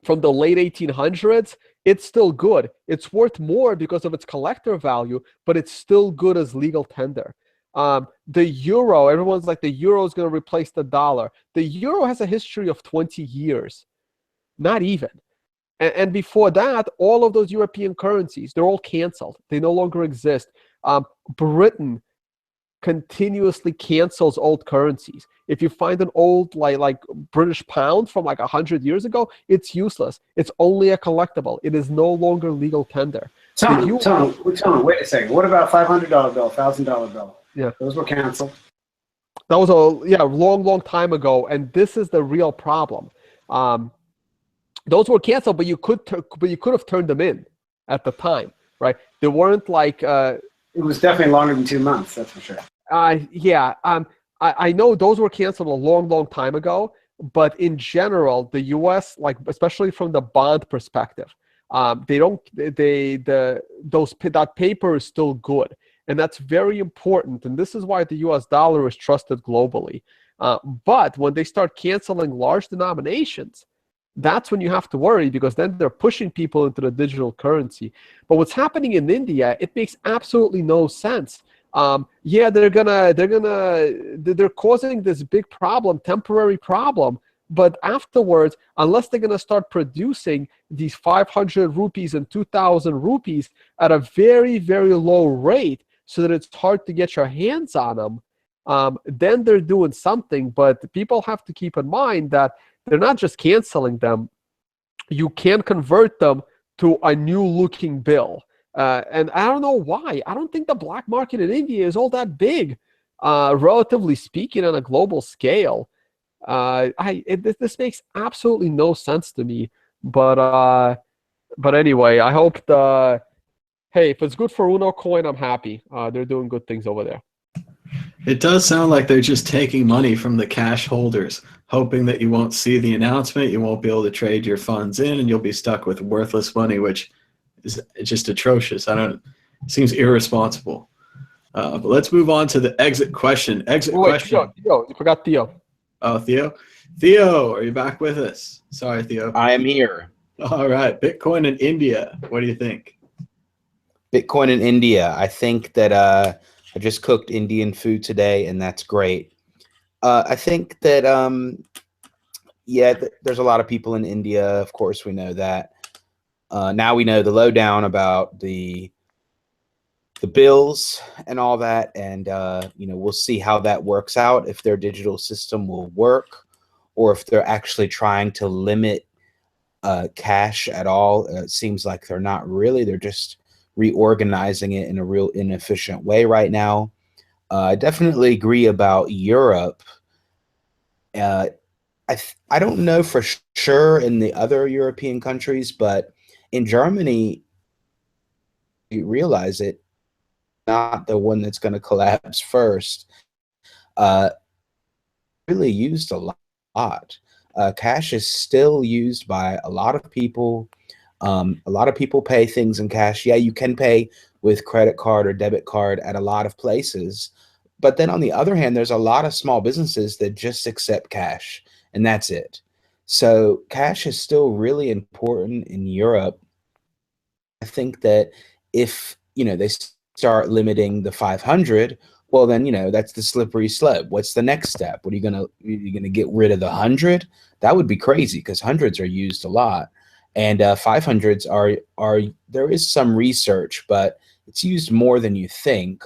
the late 1800s, it's still good. It's worth more because of its collector value, but it's still good as legal tender. The euro, everyone's like, the euro is going to replace the dollar. The euro has a history of 20 years, not even. And before that, all of those European currencies, they're all canceled. They no longer exist. Britain continuously cancels old currencies. If you find an old like British pound from like 100 years ago, it's useless. It's only a collectible. It is no longer legal tender. Tony, wait a second. What about $500 bill, $1,000 bill? Yeah, those were canceled. That was a long time ago, and this is the real problem. Those were canceled, but you could have turned them in at the time, right? They weren't like. It was definitely longer than 2 months, that's for sure. Yeah. I know those were canceled a long time ago, but in general, the U.S., like especially from the bond perspective, that paper is still good, and that's very important. And this is why the U.S. dollar is trusted globally. But when they start canceling large denominations, that's when you have to worry, because then they're pushing people into the digital currency. But what's happening in India, it makes absolutely no sense. They're causing this big problem, temporary problem, but afterwards, unless they're gonna start producing these 500 rupees and 2,000 rupees at a very, very low rate, so that it's hard to get your hands on them, then they're doing something. But people have to keep in mind that they're not just canceling them. You can convert them to a new looking bill. And I don't know why. I don't think the black market in India is all that big, relatively speaking, on a global scale. This makes absolutely no sense to me. But anyway, I hope hey, if it's good for Uno Coin, I'm happy. They're doing good things over there. It does sound like they're just taking money from the cash holders, hoping that you won't see the announcement, you won't be able to trade your funds in, and you'll be stuck with worthless money, which is just atrocious. It seems irresponsible. But let's move on to the exit question. Question. Theo, you forgot Theo. Oh, Theo? Theo, are you back with us? Sorry, Theo. I am here. All right. Bitcoin in India. What do you think? Bitcoin in India. I think that I just cooked Indian food today, and that's great. I think that, there's a lot of people in India. Of course, we know that. Now we know the lowdown about the bills and all that, and we'll see how that works out, if their digital system will work, or if they're actually trying to limit cash at all. It seems like they're not really. They're just reorganizing it in a real inefficient way right now. I definitely agree about Europe. I don't know for sure in the other European countries, but in Germany, you realize it, not the one that's going to collapse first. Really used a lot. Cash is still used by a lot of people. A lot of people pay things in cash. Yeah, you can pay with credit card or debit card at a lot of places. But then on the other hand, there's a lot of small businesses that just accept cash, and that's it. So cash is still really important in Europe. I think that if, they start limiting the 500, well, then, that's the slippery slope. What's the next step? What are you gonna get rid of the 100? That would be crazy, because hundreds are used a lot. And 500s are there is some research, but it's used more than you think.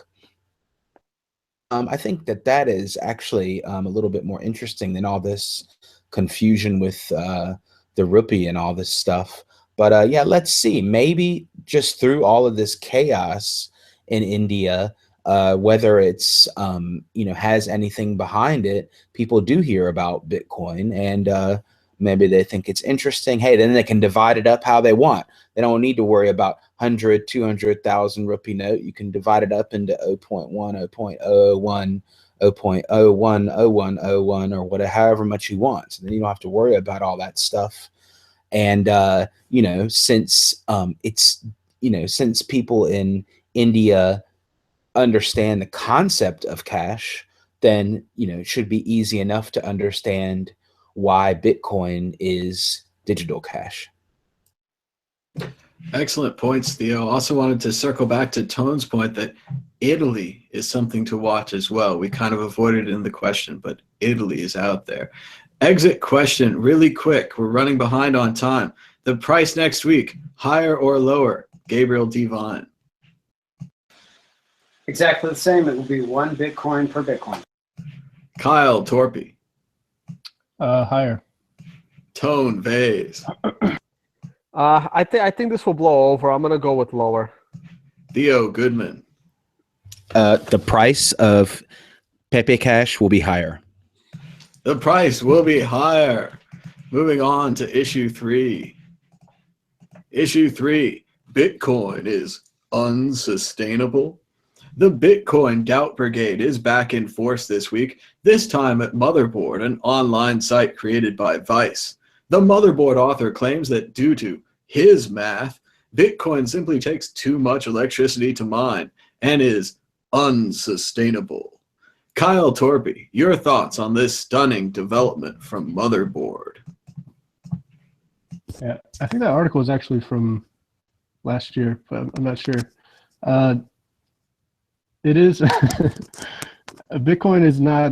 I think that is actually a little bit more interesting than all this confusion with the rupee and all this stuff. But yeah, let's see. Maybe just through all of this chaos in India, whether it's has anything behind it, people do hear about Bitcoin, and maybe they think it's interesting. Hey, then they can divide it up how they want. They don't need to worry about 100, 200,000 rupee note. You can divide it up into 0.1, 0.01, 0.010101 or whatever, however much you want. So then you don't have to worry about all that stuff. And since since people in India understand the concept of cash, then it should be easy enough to understand why Bitcoin is digital cash. Excellent points, Theo. Also wanted to circle back to Tone's point that Italy is something to watch as well. We kind of avoided it in the question, but Italy is out there. Exit question, really quick. We're running behind on time. The price next week, higher or lower? Gabriel Devine. Exactly the same. It will be 1 Bitcoin per Bitcoin. Kyle Torpy. Higher. Tone Vase. I think this will blow over. I'm gonna go with lower. Theo Goodman. The price of Pepe Cash will be higher. The price will be higher. Moving on to issue 3. Issue 3. Bitcoin is unsustainable. The Bitcoin Doubt Brigade is back in force this week, this time at Motherboard, an online site created by Vice. The Motherboard author claims that due to his math, Bitcoin simply takes too much electricity to mine and is unsustainable. Kyle Torpy, your thoughts on this stunning development from Motherboard? Yeah, I think that article is actually from last year, but I'm not sure. It is Bitcoin is not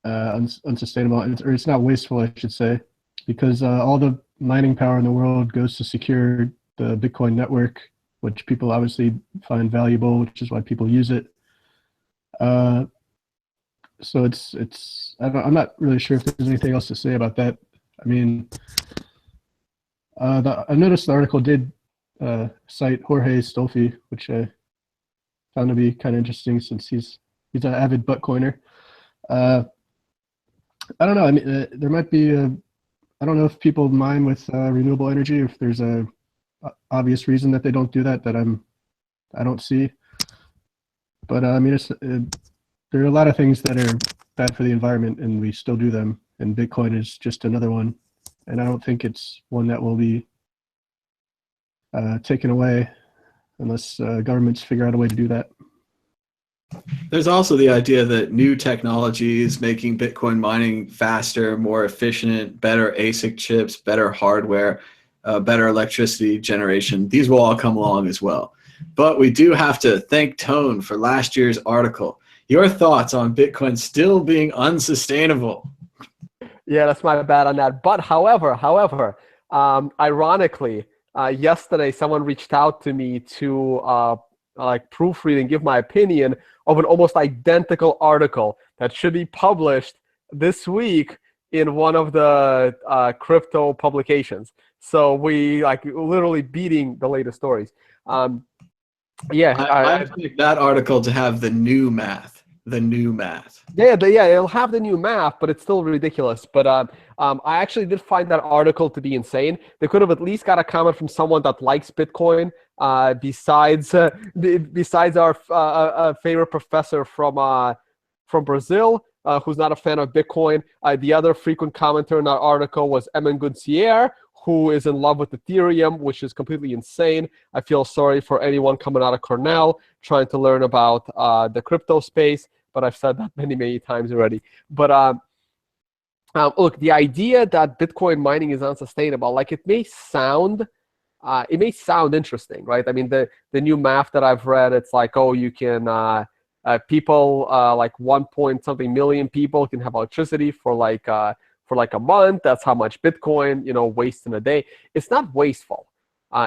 unsustainable, or it's not wasteful, I should say, because all the mining power in the world goes to secure the Bitcoin network, which people obviously find valuable, which is why people use it. So I'm not really sure if there's anything else to say about that. I mean, I noticed the article did cite Jorge Stolfi, which I found to be kind of interesting since he's an avid Bitcoiner. I don't know. I mean, there might be I don't know if people mine with renewable energy, if there's a obvious reason that they don't do that I don't see. But I mean, there are a lot of things that are bad for the environment, and we still do them. And Bitcoin is just another one. And I don't think it's one that will be taken away unless governments figure out a way to do that. There's also the idea that new technologies making Bitcoin mining faster, more efficient, better ASIC chips, better hardware, better electricity generation. These will all come along as well. But we do have to thank Tone for last year's article. Your thoughts on Bitcoin still being unsustainable? Yeah, that's my bad on that. But however, ironically, yesterday someone reached out to me to proofread and give my opinion of an almost identical article that should be published this week in one of the crypto publications. So we literally beating the latest stories. I expect that article to have the new math. Yeah, it'll have the new math, but it's still ridiculous. But I actually did find that article to be insane. They could have at least got a comment from someone that likes Bitcoin, besides our favorite professor from Brazil, who's not a fan of Bitcoin. The other frequent commenter in that article was Emin Guncier, who is in love with Ethereum, which is completely insane. I feel sorry for anyone coming out of Cornell trying to learn about the crypto space, but I've said that many times already. But look, the idea that Bitcoin mining is unsustainable, it may sound interesting, right? I mean, the new math that I've read, it's you can people 1 point something million people can have electricity for a month. That's how much Bitcoin wastes in a day. It's not wasteful.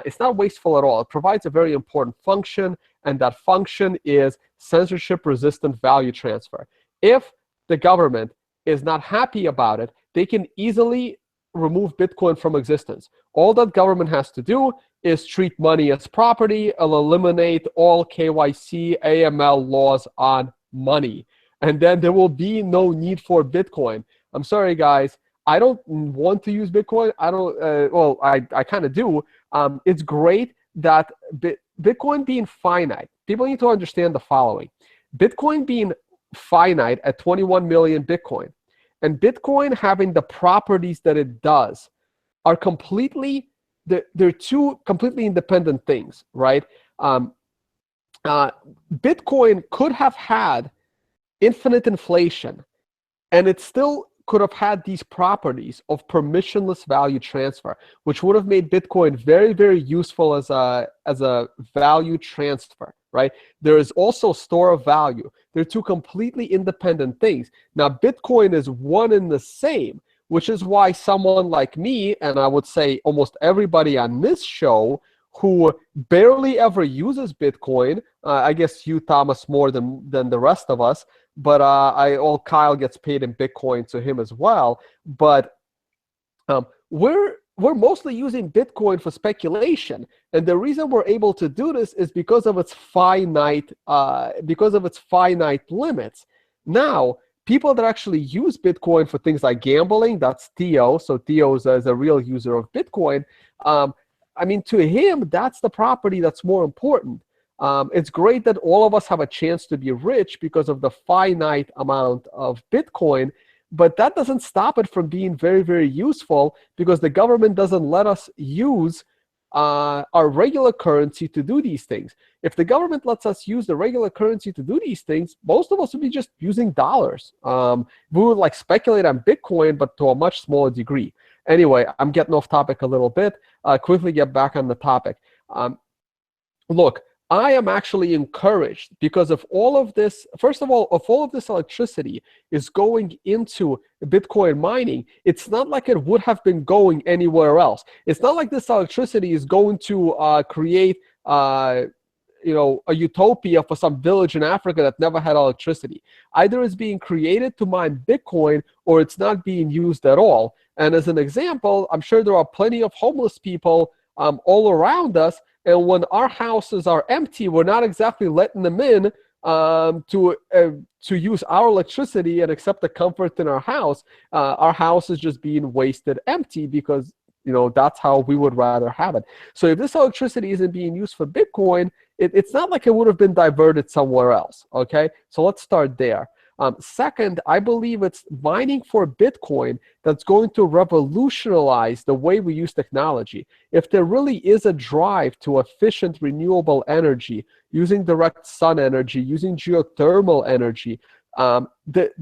It's not wasteful at all. It provides a very important function, and that function is censorship-resistant value transfer. If the government is not happy about it, they can easily remove Bitcoin from existence. All that government has to do is treat money as property and eliminate all KYC, AML laws on money. And then there will be no need for Bitcoin. I'm sorry, guys. I don't want to use Bitcoin. I don't, well, I kind of do. It's great that Bitcoin being finite. People need to understand the following. Bitcoin being finite at 21 million Bitcoin, and Bitcoin having the properties that it does are completely, they're two completely independent things, right? Bitcoin could have had infinite inflation, and it still could have had these properties of permissionless value transfer, which would have made Bitcoin very, very useful as a value transfer, right? There is also store of value. They're two completely independent things. Now, Bitcoin is one and the same, which is why someone like me, and I would say almost everybody on this show who barely ever uses Bitcoin, I guess you, Thomas, more than the rest of us, but Kyle gets paid in Bitcoin to him as well. But we're mostly using Bitcoin for speculation, and the reason we're able to do this is because of its finite limits. Now, people that actually use Bitcoin for things like gambling, that's Theo. So Theo is a real user of Bitcoin. I mean, to him, that's the property that's more important. It's great that all of us have a chance to be rich because of the finite amount of Bitcoin, but that doesn't stop it from being very, very useful because the government doesn't let us use our regular currency to do these things. If the government lets us use the regular currency to do these things, most of us would be just using dollars. We would like speculate on Bitcoin, but to a much smaller degree. Anyway, I'm getting off topic a little bit. Quickly get back on the topic. Look, I am actually encouraged because of all of this. First of all, if all of this electricity is going into Bitcoin mining, it's not like it would have been going anywhere else. It's not like this electricity is going to create a utopia for some village in Africa that never had electricity. Either it's being created to mine Bitcoin or it's not being used at all. And as an example, I'm sure there are plenty of homeless people all around us. And when our houses are empty, we're not exactly letting them in to use our electricity and accept the comfort in our house. Our house is just being wasted empty because that's how we would rather have it. So if this electricity isn't being used for Bitcoin, it's not like it would have been diverted somewhere else. Okay, so let's start there. Second, I believe it's mining for Bitcoin that's going to revolutionize the way we use technology. If there really is a drive to efficient renewable energy, using direct sun energy, using geothermal energy,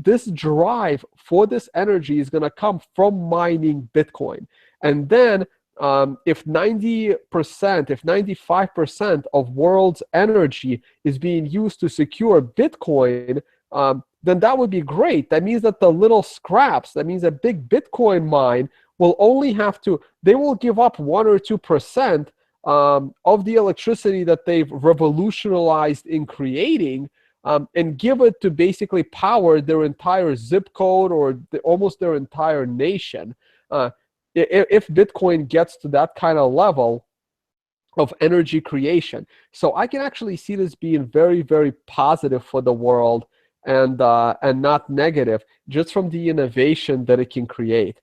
this drive for this energy is going to come from mining Bitcoin. And then if 90%, if 95% of world's energy is being used to secure Bitcoin, then that would be great. That means that the little scraps, that means a big Bitcoin mine will only have to, they will give up 1 or 2% of the electricity that they've revolutionized in creating and give it to basically power their entire zip code or almost their entire nation. If Bitcoin gets to that kind of level of energy creation. So I can actually see this being very, very positive for the world and not negative, just from the innovation that it can create.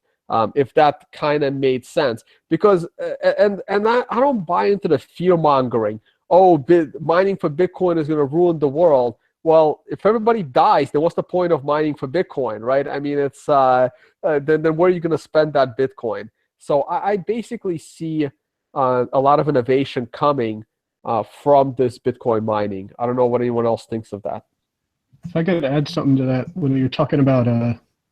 If that kind of made sense, because and I don't buy into the fear mongering. Oh, mining for Bitcoin is going to ruin the world. Well, if everybody dies, then what's the point of mining for Bitcoin, right? I mean, it's then where are you going to spend that Bitcoin? So I basically see a lot of innovation coming from this Bitcoin mining. I don't know what anyone else thinks of that. If I could add something to that, when you're talking about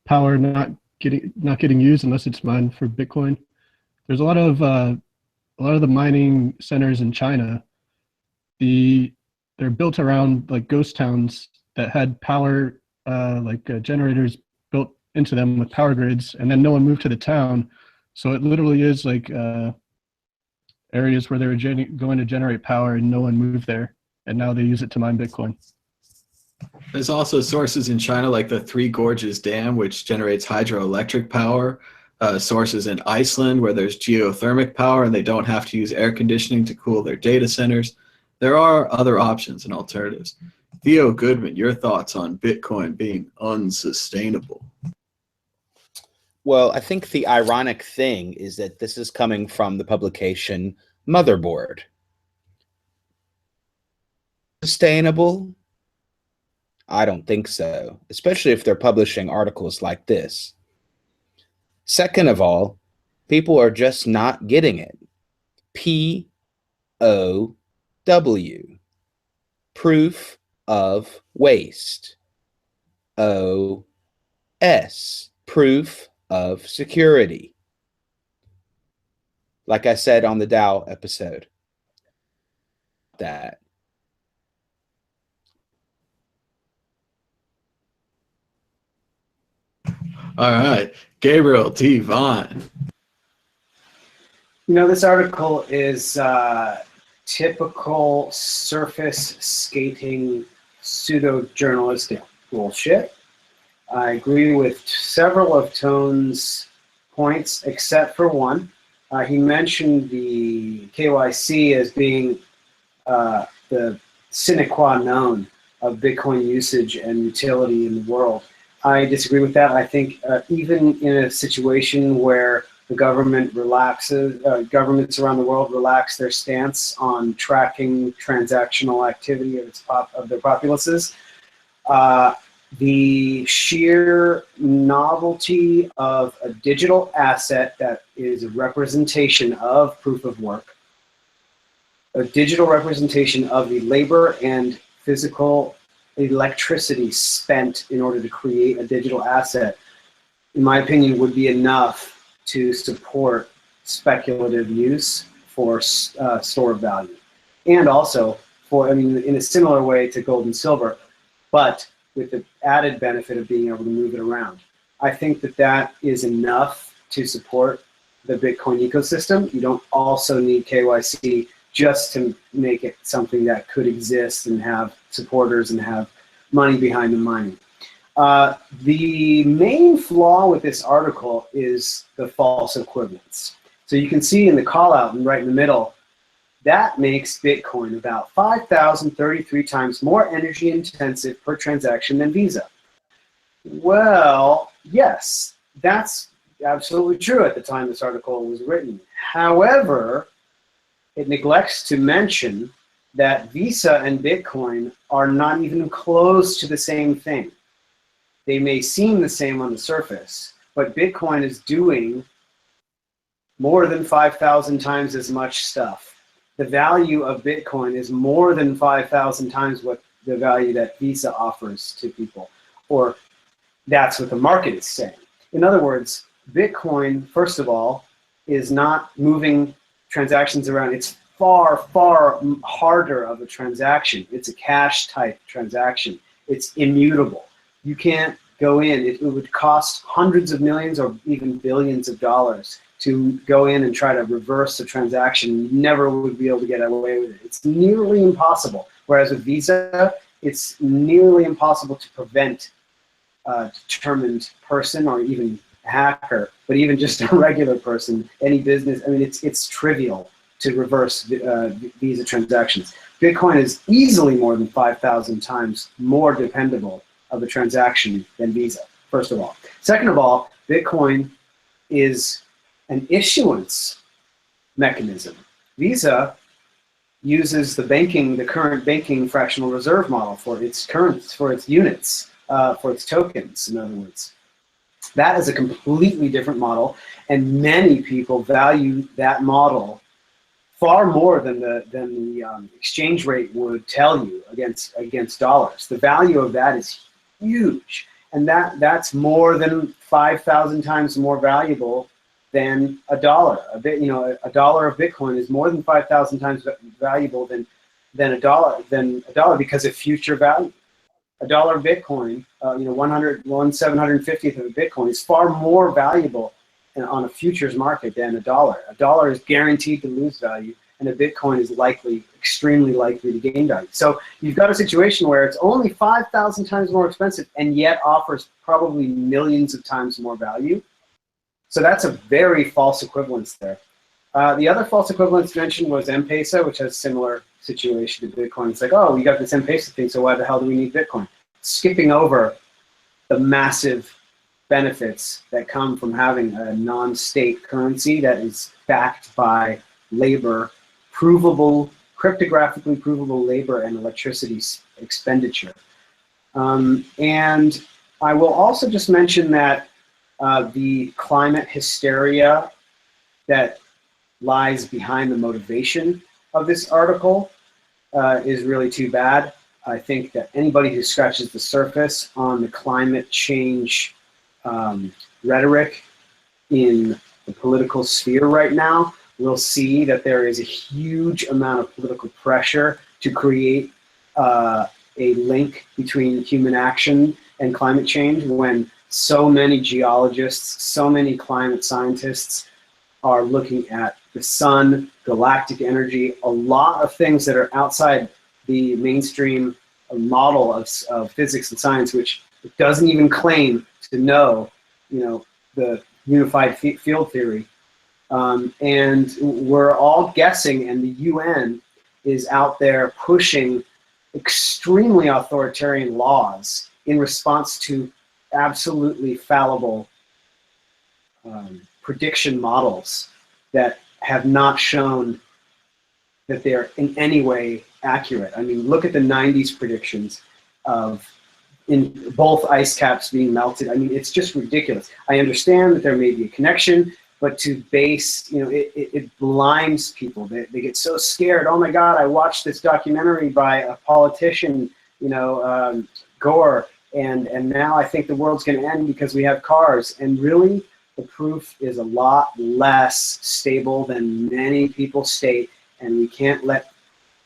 power not getting used unless it's mined for Bitcoin, there's a lot of the mining centers in China. They're built around like ghost towns that had power, generators built into them with power grids, and then no one moved to the town. So it literally is like areas where they were going to generate power and no one moved there, and now they use it to mine Bitcoin. There's also sources in China like the Three Gorges Dam, which generates hydroelectric power. Sources in Iceland where there's geothermic power and they don't have to use air conditioning to cool their data centers. There are other options and alternatives. Theo Goodman, your thoughts on Bitcoin being unsustainable? Well, I think the ironic thing is that this is coming from the publication Motherboard. Sustainable? I don't think so, especially if they're publishing articles like this. Second of all, people are just not getting it. POW, proof of waste. OS, proof of security. Like I said on the Dow episode, that. All right, Gabriel T. Vaughn. You know, this article is typical surface skating pseudo-journalistic bullshit. I agree with several of Tone's points, except for one. He mentioned the KYC as being the sine qua non of Bitcoin usage and utility in the world. I disagree with that. I think even in a situation where the government relaxes, governments around the world relax their stance on tracking transactional activity of their populaces, the sheer novelty of a digital asset that is a representation of proof of work, a digital representation of the labor and physical electricity spent in order to create a digital asset, in my opinion, would be enough to support speculative use for store of value. And also for, I mean, in a similar way to gold and silver, but with the added benefit of being able to move it around. I think that that is enough to support the Bitcoin ecosystem. You don't also need KYC just to make it something that could exist and have supporters and have money behind the mining. The main flaw with this article is the false equivalence. So you can see in the call out and right in the middle, that makes Bitcoin about 5,033 times more energy intensive per transaction than Visa. Well, yes, that's absolutely true at the time this article was written. However, it neglects to mention that Visa and Bitcoin are not even close to the same thing. They may seem the same on the surface, but Bitcoin is doing more than 5,000 times as much stuff. The value of Bitcoin is more than 5,000 times what the value that Visa offers to people, or that's what the market is saying. In other words, Bitcoin, first of all, is not moving transactions around. It's far, far harder of a transaction. It's a cash type transaction. It's immutable. You can't go in. It would cost hundreds of millions or even billions of dollars to go in and try to reverse a transaction. You never would be able to get away with it. It's nearly impossible. Whereas with Visa, it's nearly impossible to prevent a determined person or even hacker, but even just a regular person, any business. I mean, it's trivial to reverse Visa transactions. Bitcoin is easily more than 5,000 times more dependable of a transaction than Visa, first of all. Second of all, Bitcoin is an issuance mechanism. Visa uses the current banking fractional reserve model for its units, for its tokens, in other words. That is a completely different model, and many people value that model far more than the exchange rate would tell you against dollars. The value of that is huge, and that's more than 5,000 times more valuable than a dollar. A dollar of Bitcoin is more than 5,000 times valuable than a dollar because of future value. A dollar of Bitcoin, 1/750th of a Bitcoin is far more valuable on a futures market than a dollar. A dollar is guaranteed to lose value, and a Bitcoin is extremely likely to gain value. So you've got a situation where it's only 5,000 times more expensive and yet offers probably millions of times more value. So that's a very false equivalence there. The other false equivalence mentioned was M-Pesa, which has a similar situation to Bitcoin. It's like, oh, we got this M-Pesa thing, so why the hell do we need Bitcoin? Skipping over the massive benefits that come from having a non-state currency that is backed by labor, cryptographically provable labor and electricity expenditure. And I will also just mention that the climate hysteria that lies behind the motivation of this article is really too bad. I think that anybody who scratches the surface on the climate change rhetoric in the political sphere right now will see that there is a huge amount of political pressure to create a link between human action and climate change, when so many geologists, so many climate scientists are looking at the sun, galactic energy, a lot of things that are outside the mainstream model of physics and science, which doesn't even claim to know, the unified field theory. And we're all guessing, and the UN is out there pushing extremely authoritarian laws in response to absolutely fallible prediction models that have not shown that they're in any way accurate. I mean, look at the 90s predictions of in both ice caps being melted. I mean, it's just ridiculous. I understand that there may be a connection, but to base, it blinds people. They get so scared. Oh my God, I watched this documentary by a politician, Gore, and now I think the world's going to end because we have cars. And really, the proof is a lot less stable than many people state, and we can't let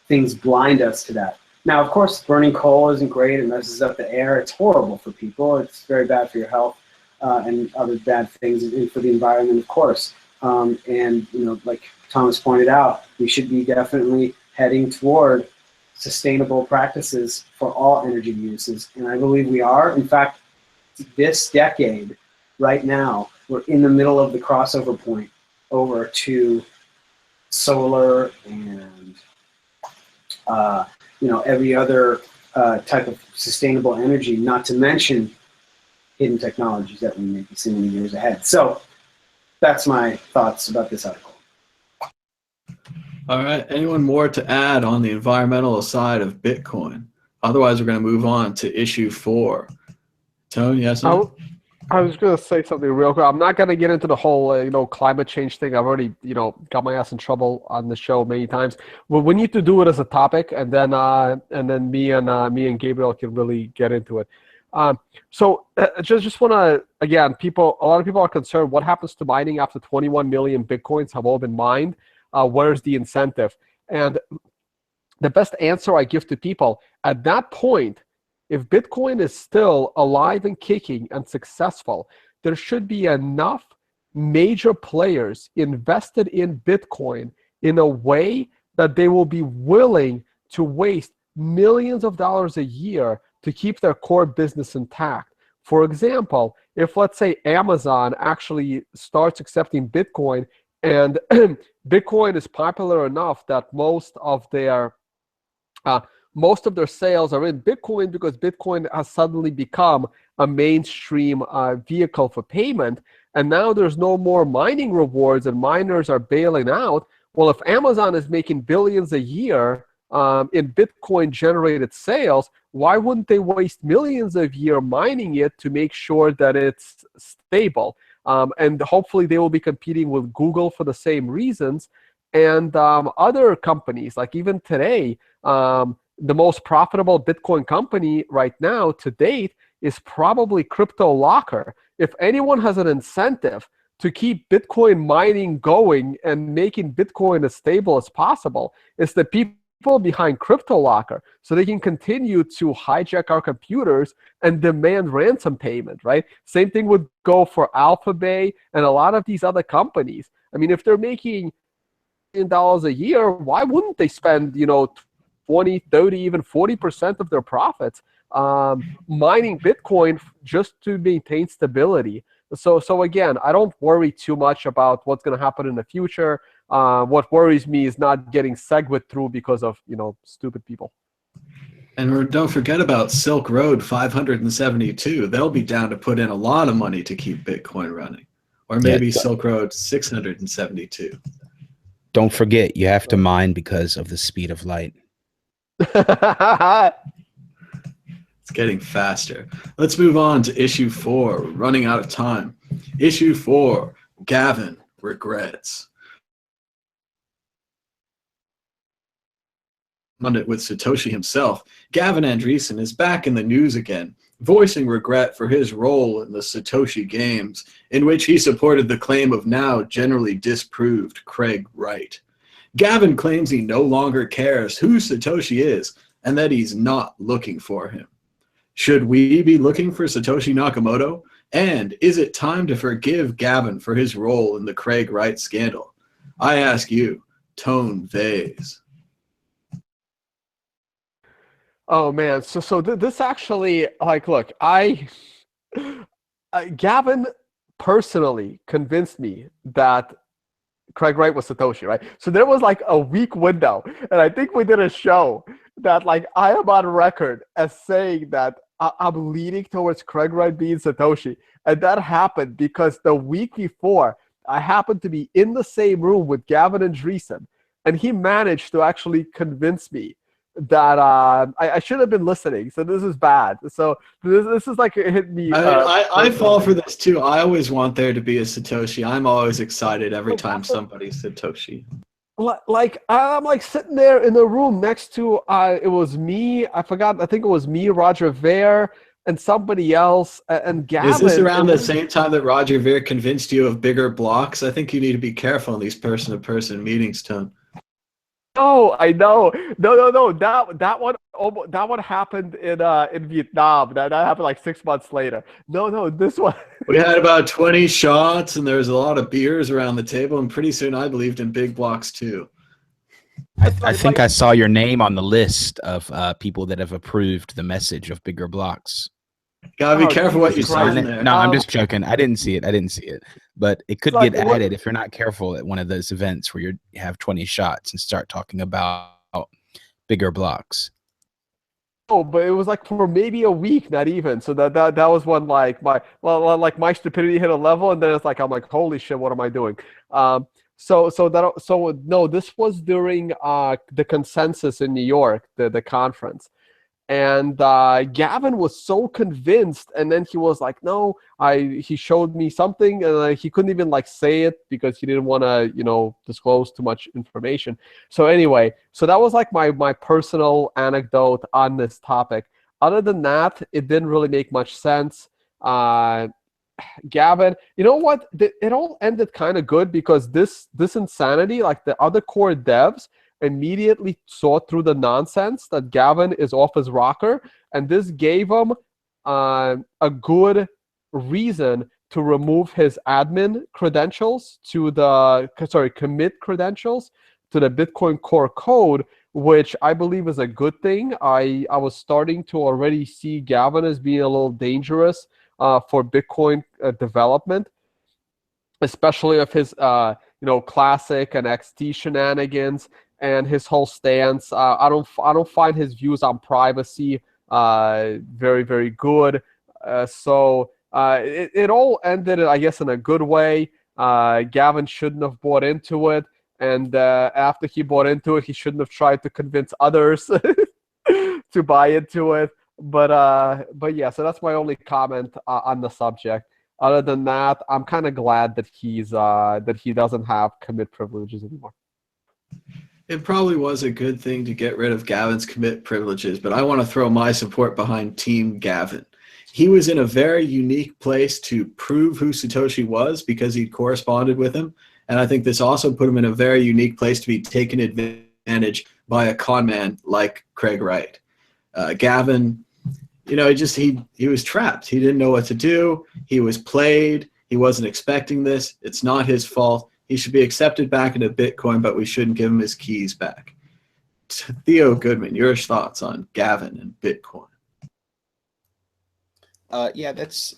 things blind us to that. Now, of course, burning coal isn't great. It messes up the air. It's horrible for people. It's very bad for your health and other bad things, and for the environment, of course. And, like Thomas pointed out, we should be definitely heading toward sustainable practices for all energy uses. And I believe we are. In fact, this decade, right now, we're in the middle of the crossover point over to solar and every other type of sustainable energy, not to mention hidden technologies that we may be seeing in the years ahead. So that's my thoughts about this article. All right. Anyone more to add on the environmental side of Bitcoin? Otherwise, we're going to move on to issue 4. Tone, yes? I was going to say something real quick. I'm not going to get into the whole, climate change thing. I've already, got my ass in trouble on the show many times. Well, we need to do it as a topic, and then me and Gabriel can really get into it. So just want to, again, a lot of people are concerned. What happens to mining after 21 million Bitcoins have all been mined? Where's the incentive? And the best answer I give to people, at that point, if Bitcoin is still alive and kicking and successful, there should be enough major players invested in Bitcoin in a way that they will be willing to waste millions of dollars a year to keep their core business intact. For example, if let's say Amazon actually starts accepting Bitcoin, and Bitcoin is popular enough that most of their sales are in Bitcoin because Bitcoin has suddenly become a mainstream vehicle for payment, and now there's no more mining rewards and miners are bailing out. Well, if Amazon is making billions a year in Bitcoin generated sales, why wouldn't they waste millions a year mining it to make sure that it's stable? And hopefully they will be competing with Google for the same reasons. And other companies, like even today, the most profitable Bitcoin company right now to date is probably CryptoLocker. If anyone has an incentive to keep Bitcoin mining going and making Bitcoin as stable as possible, it's the people behind CryptoLocker, so they can continue to hijack our computers and demand ransom payment, right? Same thing would go for Alphabet and a lot of these other companies. I mean, if they're making million a year, why wouldn't they spend, 20, 30, even 40% of their profits mining Bitcoin just to maintain stability? So again, I don't worry too much about what's going to happen in the future. What worries me is not getting segued through because of, stupid people. And don't forget about Silk Road 572. They'll be down to put in a lot of money to keep Bitcoin running. Or maybe Silk Road 672. Don't forget, you have to mine because of the speed of light. It's getting faster. Let's move on to issue 4. We're running out of time. Issue 4, Gavin regrets. On it with Satoshi himself, Gavin Andresen is back in the news again, voicing regret for his role in the Satoshi games, in which he supported the claim of now generally disproved Craig Wright. Gavin claims he no longer cares who Satoshi is and that he's not looking for him. Should we be looking for Satoshi Nakamoto? And is it time to forgive Gavin for his role in the Craig Wright scandal? I ask you, Tone Vase. Oh man, so this actually, look, Gavin personally convinced me that Craig Wright was Satoshi, right? So there was like a week window, and I think we did a show that I am on record as saying that I'm leaning towards Craig Wright being Satoshi, and that happened because the week before I happened to be in the same room with Gavin Andresen, and he managed to actually convince me that I should have been listening. So this is bad. So this is like it hit me. I fall for this too. I always want there to be a Satoshi. I'm always excited every time somebody's Satoshi. I'm sitting there in the room next to it was me. I forgot. I think it was me, Roger Ver, and somebody else, and Gavin. Is this around the same time that Roger Ver convinced you of bigger blocks? I think you need to be careful in these person-to-person meetings, Tone. Oh, I know. No. That one happened in Vietnam. That happened like 6 months later. No, this one. We had about 20 shots, and there was a lot of beers around the table, and pretty soon I believed in big blocks too. I think I saw your name on the list of people that have approved the message of bigger blocks. Gotta be careful what you sign it? there. No, I'm just joking. I didn't see it. But it could get added if you're not careful at one of those events where you have 20 shots and start talking about bigger blocks. Oh, but it was like for maybe a week, not even. So that was when my stupidity hit a level, and then it's like I'm like, holy shit, what am I doing? So no, this was during the consensus in New York, the conference. And Gavin was so convinced, and then he was like, no, he showed me something, and he couldn't even say it because he didn't want to, disclose too much information. So anyway, so that was like my personal anecdote on this topic. Other than that, it didn't really make much sense. Gavin, you know what? It all ended kind of good because this insanity, like the other core devs, immediately saw through the nonsense that Gavin is off his rocker, and this gave him a good reason to remove his admin credentials commit credentials to the Bitcoin Core code, which I believe is a good thing. I was starting to already see Gavin as being a little dangerous for Bitcoin development, especially of his classic and XT shenanigans. And his whole stance, I don't find his views on privacy very, very good. So it all ended, I guess, in a good way. Gavin shouldn't have bought into it, and after he bought into it, he shouldn't have tried to convince others to buy into it. But yeah, so that's my only comment on the subject. Other than that, I'm kind of glad that he doesn't have commit privileges anymore. It probably was a good thing to get rid of Gavin's commit privileges, but I want to throw my support behind Team Gavin. He was in a very unique place to prove who Satoshi was because he'd corresponded with him, and I think this also put him in a very unique place to be taken advantage by a con man like Craig Wright. Gavin, he was trapped. He didn't know what to do. He was played. He wasn't expecting this. It's not his fault. He should be accepted back into Bitcoin, but we shouldn't give him his keys back. Theo Goodman, your thoughts on Gavin and Bitcoin? Yeah, that's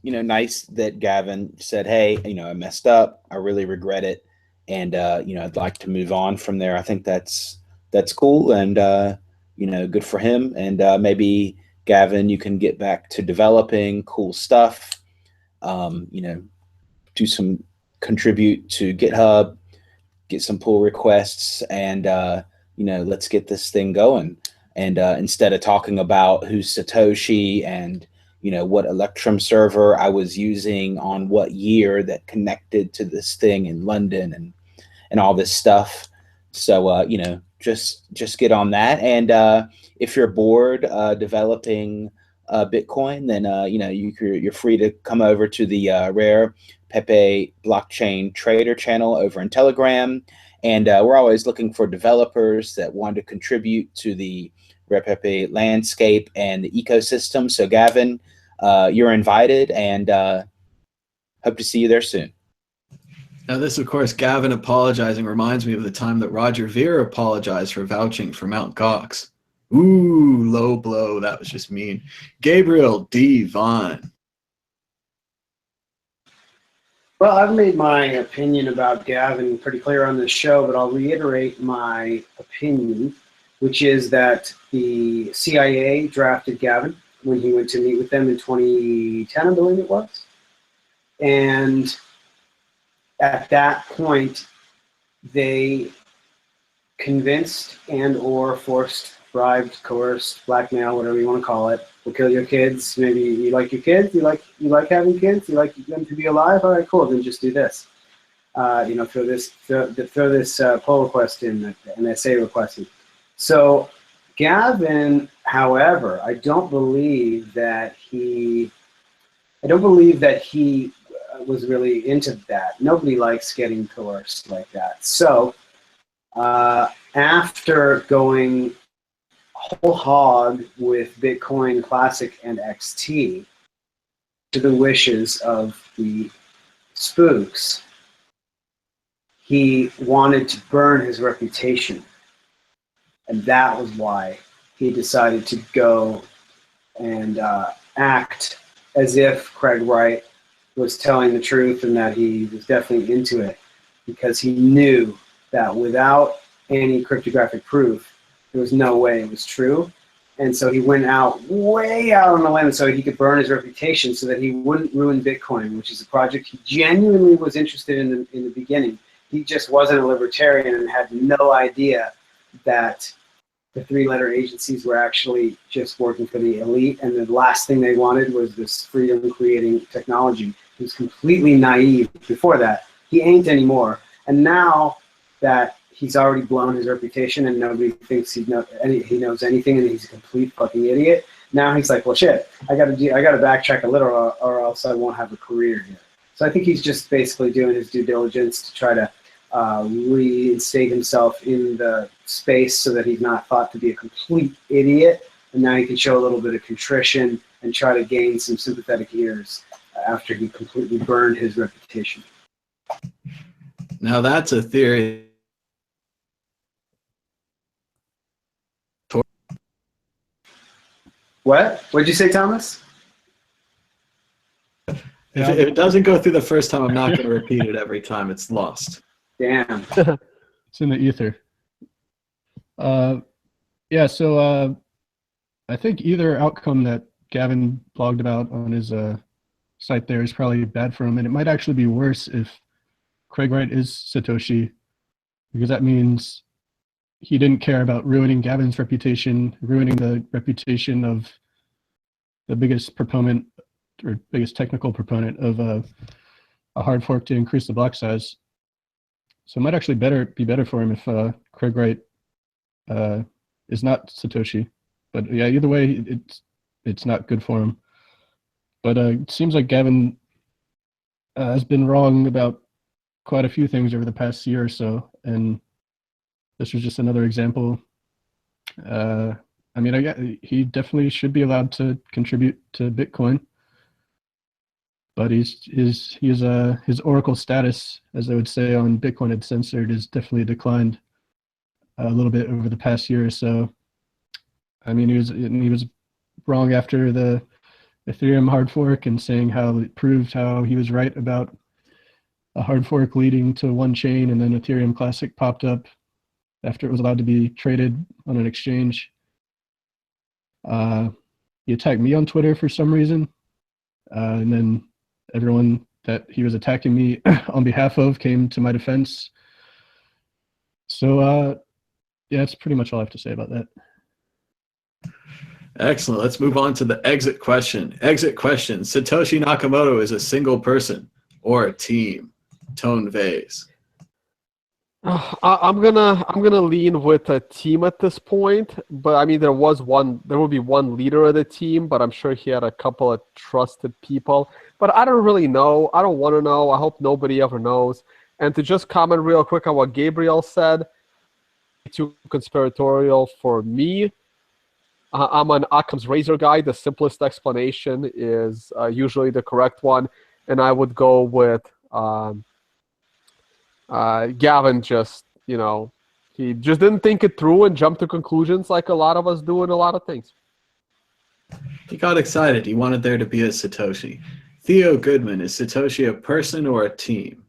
nice that Gavin said, "Hey, I messed up. I really regret it, and I'd like to move on from there." I think that's cool, and good for him. And maybe Gavin, you can get back to developing cool stuff. Do some contribute to GitHub, get some pull requests, and let's get this thing going. And instead of talking about who's Satoshi and what Electrum server I was using on what year that connected to this thing in London and all this stuff. So just get on that. And if you're bored developing Bitcoin, then you're free to come over to the Rare Pepe blockchain trader channel over in Telegram. And we're always looking for developers that want to contribute to the Rare Pepe landscape and the ecosystem. So Gavin, you're invited, and hope to see you there soon. Now this, of course, Gavin apologizing reminds me of the time that Roger Ver apologized for vouching for Mt. Gox. Ooh, low blow. That was just mean. Gabriel D. Vaughn. Well, I've made my opinion about Gavin pretty clear on this show, but I'll reiterate my opinion, which is that the CIA drafted Gavin when he went to meet with them in 2010, I believe it was. And at that point, they convinced and or forced, bribed, coerced, blackmail, whatever you want to call it, will kill your kids. Maybe you like your kids, you like having kids, you like them to be alive. All right, cool. Then just do this. Throw this pull request in, an essay request in. So Gavin, however, I don't believe that he was really into that. Nobody likes getting coerced like that. So after going whole hog with Bitcoin Classic and XT to the wishes of the spooks, he wanted to burn his reputation. And that was why he decided to go and act as if Craig Wright was telling the truth and that he was definitely into it, because he knew that without any cryptographic proof, there was no way it was true. And so he went way out on the limb so he could burn his reputation so that he wouldn't ruin Bitcoin, which is a project he genuinely was interested in the beginning. He just wasn't a libertarian and had no idea that the three-letter agencies were actually just working for the elite, and the last thing they wanted was this freedom-creating technology. He was completely naive before that. He ain't anymore. And now that he's already blown his reputation and nobody thinks he knows anything and he's a complete fucking idiot, now he's like, well, shit, I gotta backtrack a little or else I won't have a career here. So I think he's just basically doing his due diligence to try to reinstate himself in the space so that he's not thought to be a complete idiot, and now he can show a little bit of contrition and try to gain some sympathetic ears after he completely burned his reputation. Now that's a theory. What? What'd you say, Thomas? If it doesn't go through the first time, I'm not going to repeat it every time. It's lost. Damn. It's in the ether. So I think either outcome that Gavin blogged about on his site there is probably bad for him, and it might actually be worse if Craig Wright is Satoshi, because that means he didn't care about ruining Gavin's reputation, ruining the reputation of the biggest proponent or biggest technical proponent of a hard fork to increase the block size. So it might actually be better for him if Craig Wright is not Satoshi. But yeah, either way, it's not good for him. But it seems like Gavin has been wrong about quite a few things over the past year or so, and this was just another example. He definitely should be allowed to contribute to Bitcoin. but his oracle status, as they would say on Bitcoin Uncensored, has definitely declined a little bit over the past year or so. I mean, he was wrong after the Ethereum hard fork and saying how it proved how he was right about a hard fork leading to one chain, and then Ethereum Classic popped up after it was allowed to be traded on an exchange. He attacked me on Twitter for some reason, and then everyone that he was attacking me on behalf of came to my defense. So yeah, that's pretty much all I have to say about that. Excellent. Let's move on to the exit question. Exit question. Satoshi Nakamoto is a single person or a team? Tone Vase. I'm gonna lean with a team at this point, but I mean there will be one leader of the team, but I'm sure he had a couple of trusted people. But I don't really know. I don't want to know. I hope nobody ever knows. And to just comment real quick on what Gabriel said, too conspiratorial for me. I'm an Occam's razor guy. The simplest explanation is usually the correct one, and I would go with Gavin. Just he just didn't think it through and jumped to conclusions like a lot of us do in a lot of things. He got excited. He wanted there to be a Satoshi. Theo Goodman, is Satoshi a person or a team?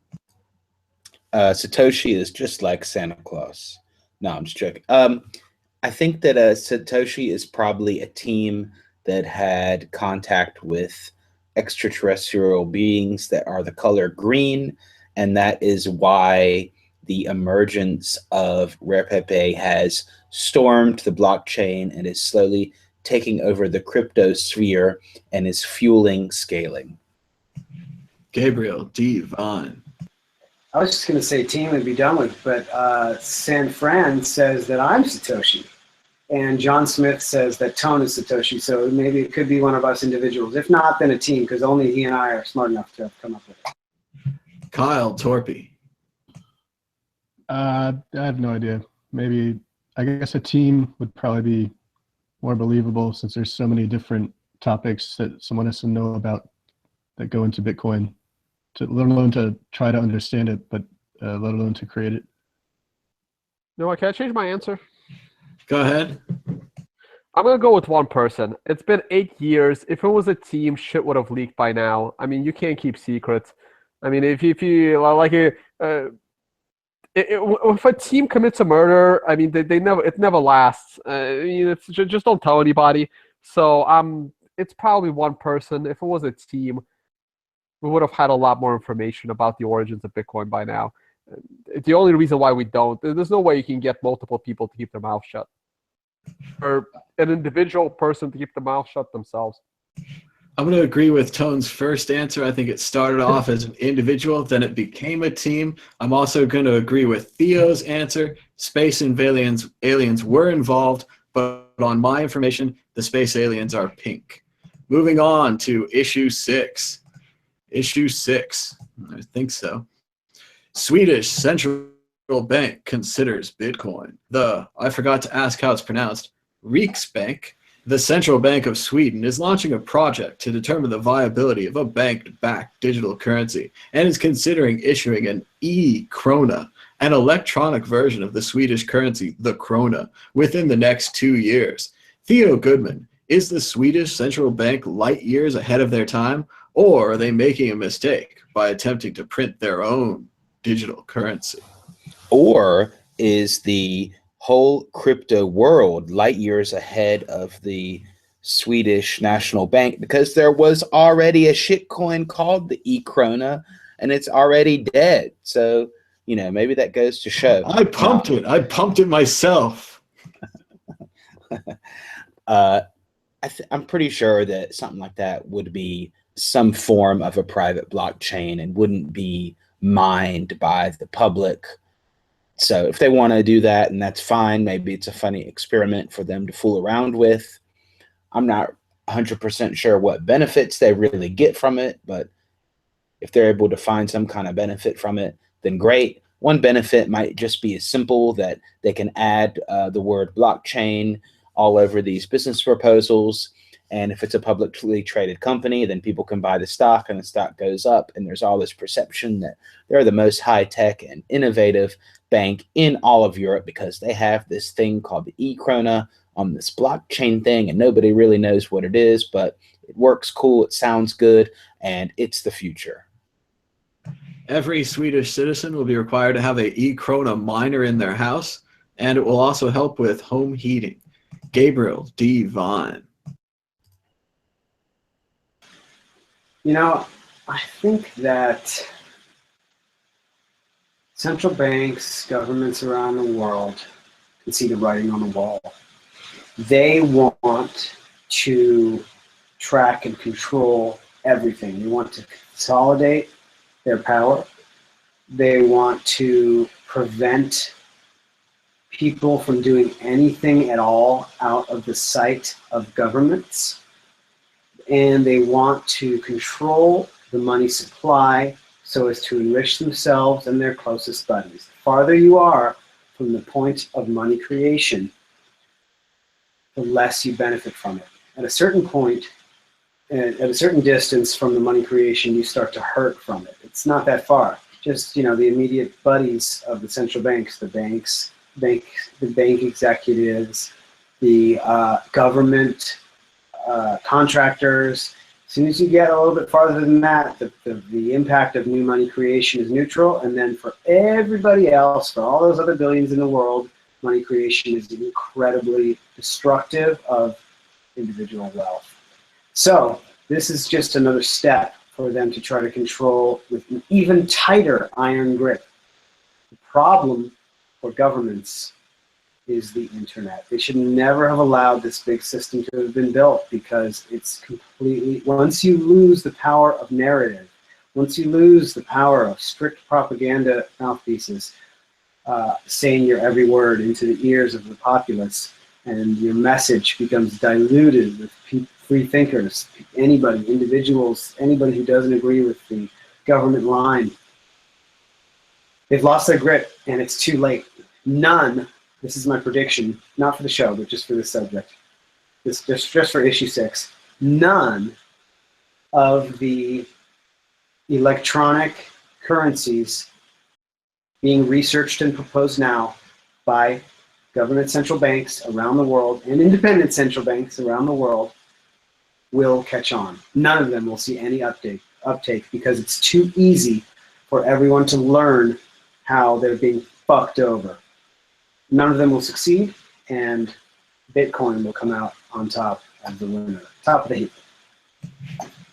Satoshi is just like Santa Claus. No, I'm just joking. I think that Satoshi is probably a team that had contact with extraterrestrial beings that are the color green, and that is why the emergence of RarePepe has stormed the blockchain and is slowly taking over the crypto sphere and is fueling scaling. Gabriel D. Vaughn. I was just going to say team and be done with, but San Fran says that I'm Satoshi. And John Smith says that Tone is Satoshi, so maybe it could be one of us individuals. If not, then a team, because only he and I are smart enough to come up with it. Kyle Torpy. I have no idea. Maybe, I guess a team would probably be more believable since there's so many different topics that someone has to know about that go into Bitcoin, let alone to try to understand it, but let alone to create it. No, can I change my answer? Go ahead. I'm going to go with one person. It's been 8 years. If it was a team, shit would have leaked by now. I mean, you can't keep secrets. I mean, if you like if a team commits a murder, I mean, it never lasts. I mean, it's just don't tell anybody. So it's probably one person. If it was a team, we would have had a lot more information about the origins of Bitcoin by now. The only reason why we don't, there's no way you can get multiple people to keep their mouth shut, or an individual person to keep their mouth shut themselves. I'm going to agree with Tone's first answer. I think it started off as an individual, then it became a team. I'm also going to agree with Theo's answer. Space and aliens were involved, but on my information, the space aliens are pink. Moving on to issue 6. Issue 6. I think so. Swedish central bank considers Bitcoin. I forgot to ask how it's pronounced, Riksbank, the central bank of Sweden, is launching a project to determine the viability of a bank-backed digital currency and is considering issuing an e-krona, an electronic version of the Swedish currency, the krona, within the next 2 years. Theo Goodman, is the Swedish central bank light years ahead of their time, or are they making a mistake by attempting to print their own digital currency? Or is the whole crypto world light years ahead of the Swedish National Bank, because there was already a shitcoin called the e-krona and it's already dead? So, maybe that goes to show. I pumped it myself. I'm pretty sure that something like that would be some form of a private blockchain and wouldn't be mined by the public. So if they want to do that, and that's fine, maybe it's a funny experiment for them to fool around with. I'm not 100% sure what benefits they really get from it, but if they're able to find some kind of benefit from it, then great. One benefit might just be as simple that they can add the word blockchain all over these business proposals, And if it's a publicly traded company, then people can buy the stock and the stock goes up. And there's all this perception that they're the most high-tech and innovative bank in all of Europe because they have this thing called the e-krona on this blockchain thing, and nobody really knows what it is, but it works cool, it sounds good, and it's the future. Every Swedish citizen will be required to have a e-krona miner in their house, and it will also help with home heating. Gabriel D. Vine. You know, I think that central banks, governments around the world can see the writing on the wall. They want to track and control everything. They want to consolidate their power. They want to prevent people from doing anything at all out of the sight of governments. And they want to control the money supply so as to enrich themselves and their closest buddies. The farther you are from the point of money creation, the less you benefit from it. At a certain point, at a certain distance from the money creation, you start to hurt from it. It's not that far. Just, you know, the immediate buddies of the central banks, the bank executives, the government contractors. As soon as you get a little bit farther than that, the impact of new money creation is neutral. And then for everybody else, for all those other billions in the world, money creation is incredibly destructive of individual wealth. So this is just another step for them to try to control with an even tighter iron grip. The problem for governments is the internet. They should never have allowed this big system to have been built because it's completely, once you lose the power of narrative, once you lose the power of strict propaganda mouthpieces, saying your every word into the ears of the populace, and your message becomes diluted with free thinkers, anybody, individuals, anybody who doesn't agree with the government line. They've lost their grip, and it's too late. None, this is my prediction, not for the show, but just for this subject, just for issue 6, none of the electronic currencies being researched and proposed now by government central banks around the world and independent central banks around the world will catch on. None of them will see any uptake because it's too easy for everyone to learn how they're being fucked over. None of them will succeed, and Bitcoin will come out on top as the winner, top of the heap.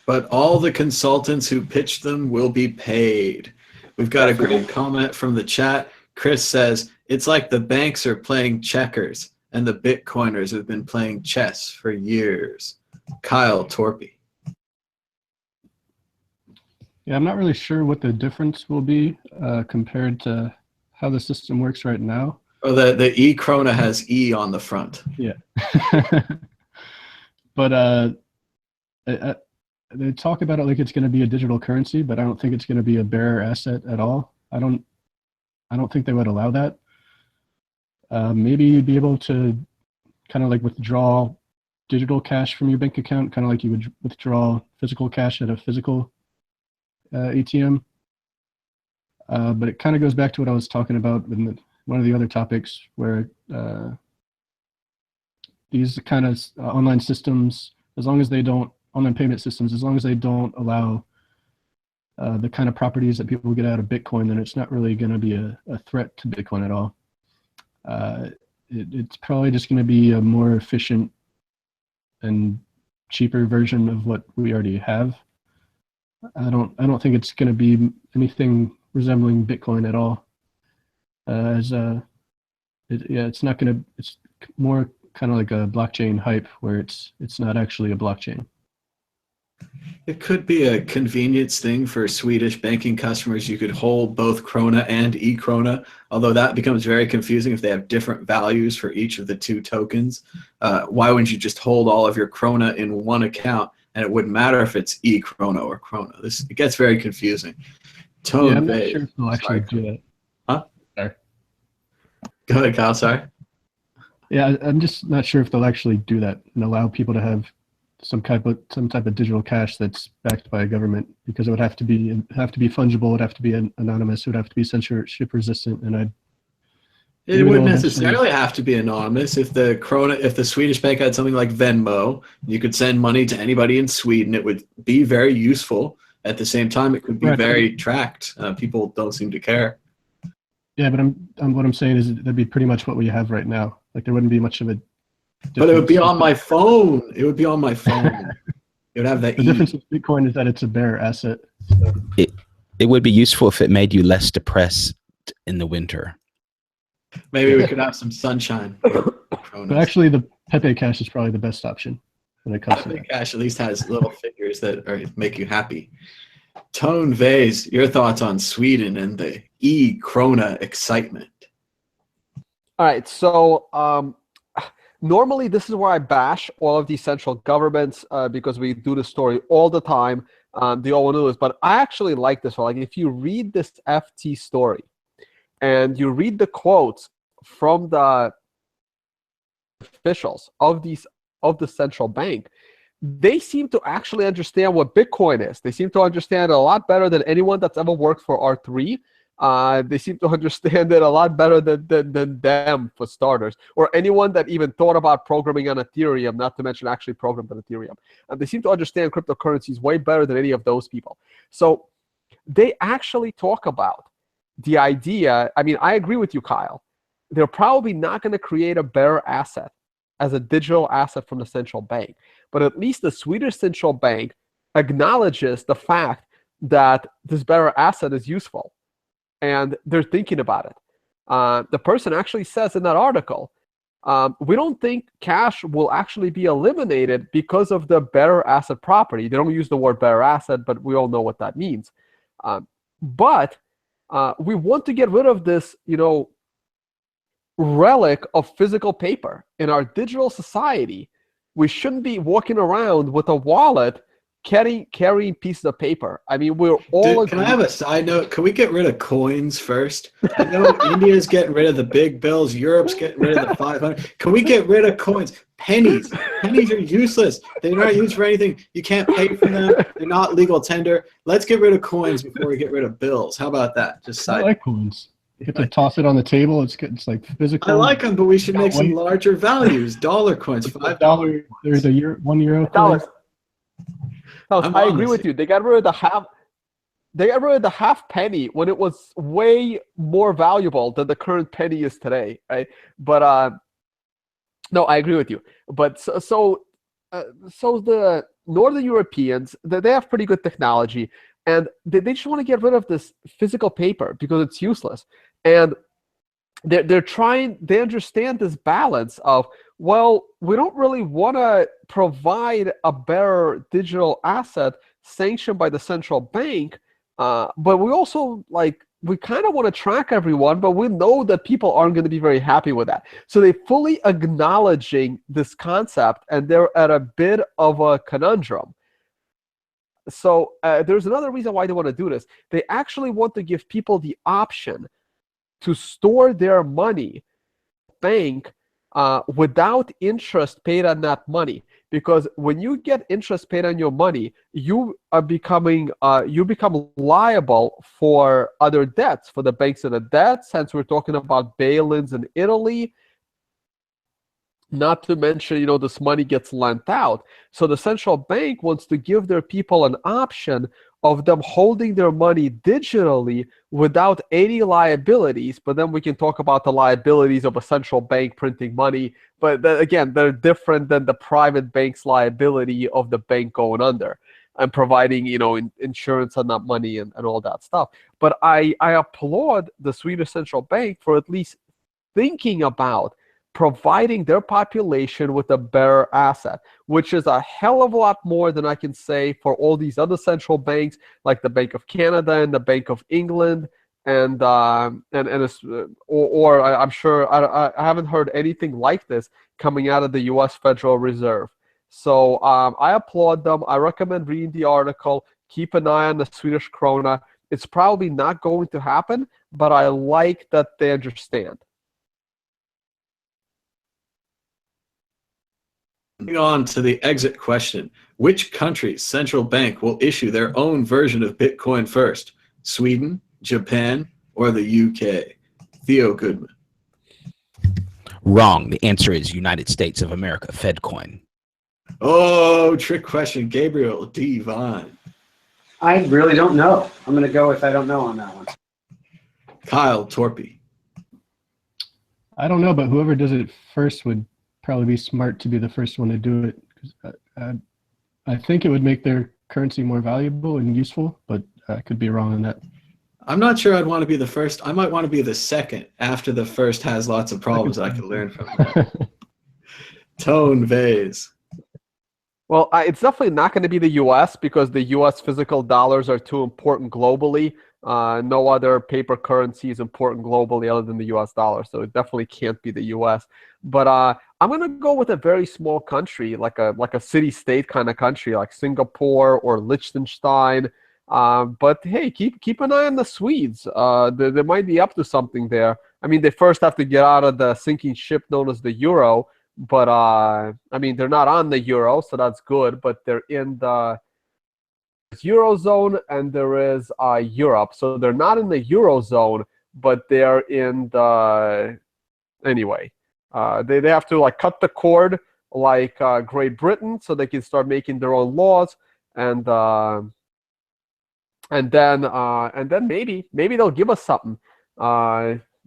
But all the consultants who pitched them will be paid. We've got a great comment from the chat. Chris says, it's like the banks are playing checkers and the Bitcoiners have been playing chess for years. Kyle Torpy. Yeah, I'm not really sure what the difference will be compared to how the system works right now. Oh, the e-krona has E on the front. Yeah. But they talk about it like it's going to be a digital currency, but I don't think it's going to be a bearer asset at all. I don't think they would allow that. Maybe you'd be able to kind of like withdraw digital cash from your bank account, kind of like you would withdraw physical cash at a physical ATM. But it kind of goes back to what I was talking about in one of the other topics, where these kind of online systems, online payment systems, as long as they don't allow the kind of properties that people get out of Bitcoin, then it's not really going to be a threat to Bitcoin at all. It's probably just going to be a more efficient and cheaper version of what we already have. I don't think it's going to be anything resembling Bitcoin at all. It's not going to. It's more kind of like a blockchain hype, where it's not actually a blockchain. It could be a convenience thing for Swedish banking customers. You could hold both krona and e-krona, although that becomes very confusing if they have different values for each of the two tokens. Why wouldn't you just hold all of your krona in one account, and it wouldn't matter if it's e-krona or krona? It gets very confusing. I'm not sure if they'll actually do that. Huh? Sorry. Go ahead, Kyle. Sorry. Yeah, I'm just not sure if they'll actually do that and allow people to have some type of digital cash that's backed by a government, because it would have to be fungible, it would have to be anonymous, it would have to be censorship resistant, and it wouldn't necessarily have to be anonymous. If the Swedish bank had something like Venmo, you could send money to anybody in Sweden. It would be very useful. At the same time, it could be very tracked. People don't seem to care. Yeah, but what I'm saying is that'd be pretty much what we have right now. Like there wouldn't be much of a difference. But it would be on my phone. It would be on my phone. It would have that. The difference with Bitcoin is that it's a bearer asset. So. It would be useful if it made you less depressed in the winter. Maybe we could have some sunshine. But actually, the Pepe Cash is probably the best option when it comes to that. Cash at least has little figures that make you happy. Tone Vase, your thoughts on Sweden and the e-krona excitement? All right, so normally this is where I bash all of these central governments because we do this story all the time. They all want to do this, but I actually like this one. Like if you read this FT story and you read the quotes from the officials of the central bank, they seem to actually understand what Bitcoin is. They seem to understand it a lot better than anyone that's ever worked for R3. They seem to understand it a lot better than them, for starters, or anyone that even thought about programming on Ethereum, not to mention actually programmed on Ethereum. They seem to understand cryptocurrencies way better than any of those people. So they actually talk about the idea. I mean, I agree with you, Kyle. They're probably not going to create a bearer asset as a digital asset from the central bank. But at least the Swedish central bank acknowledges the fact that this bearer asset is useful. And they're thinking about it. The person actually says in that article, we don't think cash will actually be eliminated because of the bearer asset property. They don't use the word bearer asset, but we all know what that means. But we want to get rid of this, relic of physical paper. In our digital society, we shouldn't be walking around with a wallet carrying pieces of paper. I mean, we're all. Can I have a side note? Can we get rid of coins first? I know India's getting rid of the big bills. Europe's getting rid of the 500. Can we get rid of coins? Pennies. Pennies are useless. They're not used for anything. You can't pay for them. They're not legal tender. Let's get rid of coins before we get rid of bills. How about that? Just side. I like coins. You have to toss it on the table. It's like physical. I like them, but we should make some larger values. Dollar coins, $5. There's a $1 dollars. Coin. I agree with you. They got rid of the half. They got rid of the half penny when it was way more valuable than the current penny is today, right? But no, I agree with you. But so the Northern Europeans, they have pretty good technology, and they just want to get rid of this physical paper because it's useless. And they're trying. They understand this balance of, well, we don't really want to provide a bearer digital asset sanctioned by the central bank, but we also we kind of want to track everyone, but we know that people aren't going to be very happy with that. So they're fully acknowledging this concept, and they're at a bit of a conundrum. So there's another reason why they want to do this. They actually want to give people the option to store their money bank without interest paid on that money. Because when you get interest paid on your money, you become liable for other debts, for the banks and the debts. Since we're talking about bail-ins in Italy, not to mention, this money gets lent out. So the central bank wants to give their people an option of them holding their money digitally without any liabilities. But then we can talk about the liabilities of a central bank printing money. But again, they're different than the private bank's liability of the bank going under and providing, insurance on that money and all that stuff. But I applaud the Swedish central bank for at least thinking about providing their population with a bearer asset, which is a hell of a lot more than I can say for all these other central banks, like the Bank of Canada and the Bank of England, and I'm sure I haven't heard anything like this coming out of the U.S. Federal Reserve. So I applaud them. I recommend reading the article. Keep an eye on the Swedish krona. It's probably not going to happen, but I like that they understand. Moving on to the exit question. Which country's central bank will issue their own version of Bitcoin first? Sweden, Japan, or the UK? Theo Goodman. Wrong. The answer is United States of America, FedCoin. Oh, trick question. Gabriel D. Vine. I really don't know. I'm going to go with I don't know on that one. Kyle Torpy. I don't know, but whoever does it first would probably be smart to be the first one to do it. 'Cause I think it would make their currency more valuable and useful, but I could be wrong on that. I'm not sure I'd want to be the first. I might want to be the second after the first has lots of problems I can learn from. Tone Vase. Well, it's definitely not going to be the U.S. because the U.S. physical dollars are too important globally. No other paper currency is important globally other than the U.S. dollar, so it definitely can't be the U.S. But I'm going to go with a very small country, like a city-state kind of country, like Singapore or Liechtenstein. But hey, keep an eye on the Swedes. They might be up to something there. I mean, they first have to get out of the sinking ship known as the euro. But I mean, they're not on the euro, so that's good. But they're in the Eurozone, and there is Europe. So they're not in the Eurozone, but they're in the anyway. They have to like cut the cord like Great Britain, so they can start making their own laws, and then maybe they'll give us something.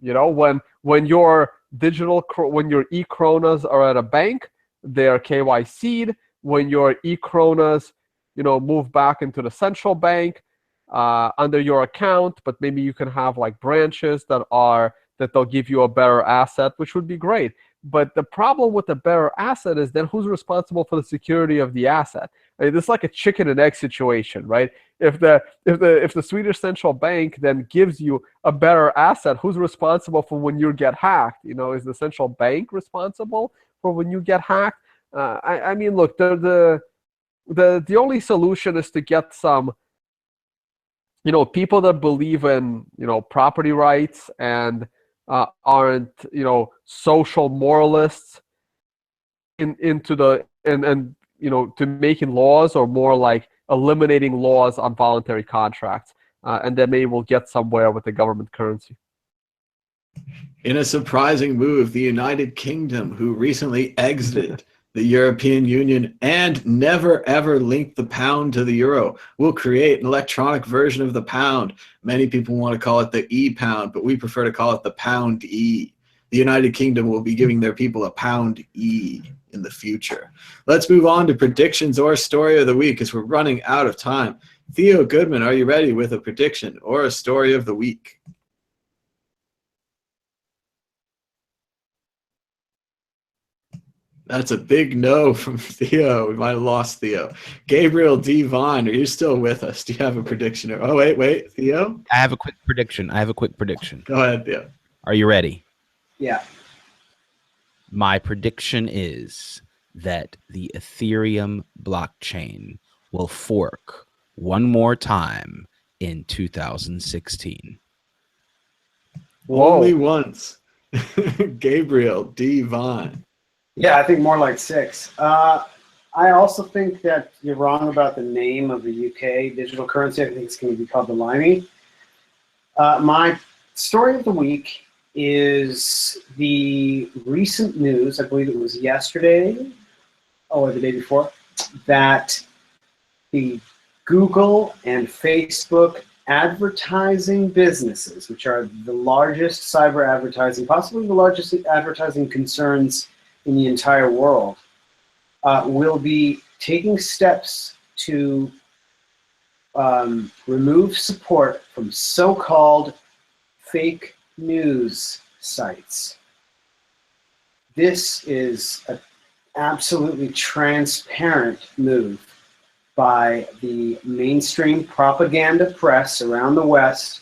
You know, when your e-kronas are at a bank, they're KYC'd. When your e-kronas, you know, move back into the central bank under your account, but maybe you can have like branches that they'll give you a better asset, which would be great. But the problem with the better asset is then who's responsible for the security of the asset? I mean, this is like a chicken and egg situation, right? If the Swedish central bank then gives you a better asset, who's responsible for when you get hacked? You know, is the central bank responsible for when you get hacked? I mean, look, the only solution is to get some, you know, people that believe in, you know, property rights and aren't, you know, social moralists into the and you know, to making laws, or more like eliminating laws on voluntary contracts, and then maybe we'll get somewhere with the government currency. In a surprising move, the United Kingdom, who recently exited the European Union and never ever linked the pound to the euro, will create an electronic version of the pound. Many people want to call it the e-pound, but we prefer to call it the pound e. The United Kingdom will be giving their people a pound e in the future. Let's move on to predictions or story of the week, as we're running out of time. Theo Goodman, are you ready with a prediction or a story of the week? That's a big no from Theo. We might have lost Theo. Gabriel D. Vine, are you still with us? Do you have a prediction? Oh, wait, Theo? I have a quick prediction. Go ahead, Theo. Are you ready? Yeah. My prediction is that the Ethereum blockchain will fork one more time in 2016. Whoa. Only once. Gabriel D. Vine. Yeah, I think more like 6. I also think that you're wrong about the name of the UK digital currency. I think it's going to be called the Limey. My story of the week is the recent news, I believe it was yesterday or the day before, that the Google and Facebook advertising businesses, which are the largest cyber advertising, possibly the largest advertising concerns in the entire world, will be taking steps to remove support from so-called fake news sites. This is an absolutely transparent move by the mainstream propaganda press around the West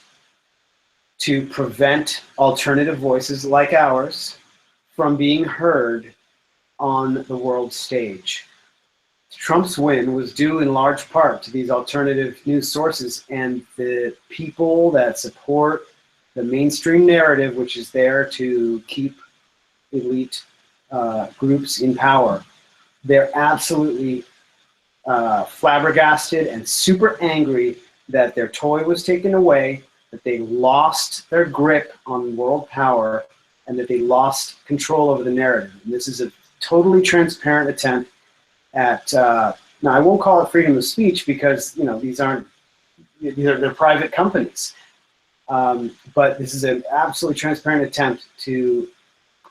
to prevent alternative voices like ours from being heard on the world stage. Trump's win was due in large part to these alternative news sources and the people that support the mainstream narrative, which is there to keep elite groups in power. they're absolutely flabbergasted and super angry that their toy was taken away, that they lost their grip on world power, and that they lost control over the narrative. And this is a totally transparent attempt at, now I won't call it freedom of speech because, you know, they're private companies. But this is an absolutely transparent attempt to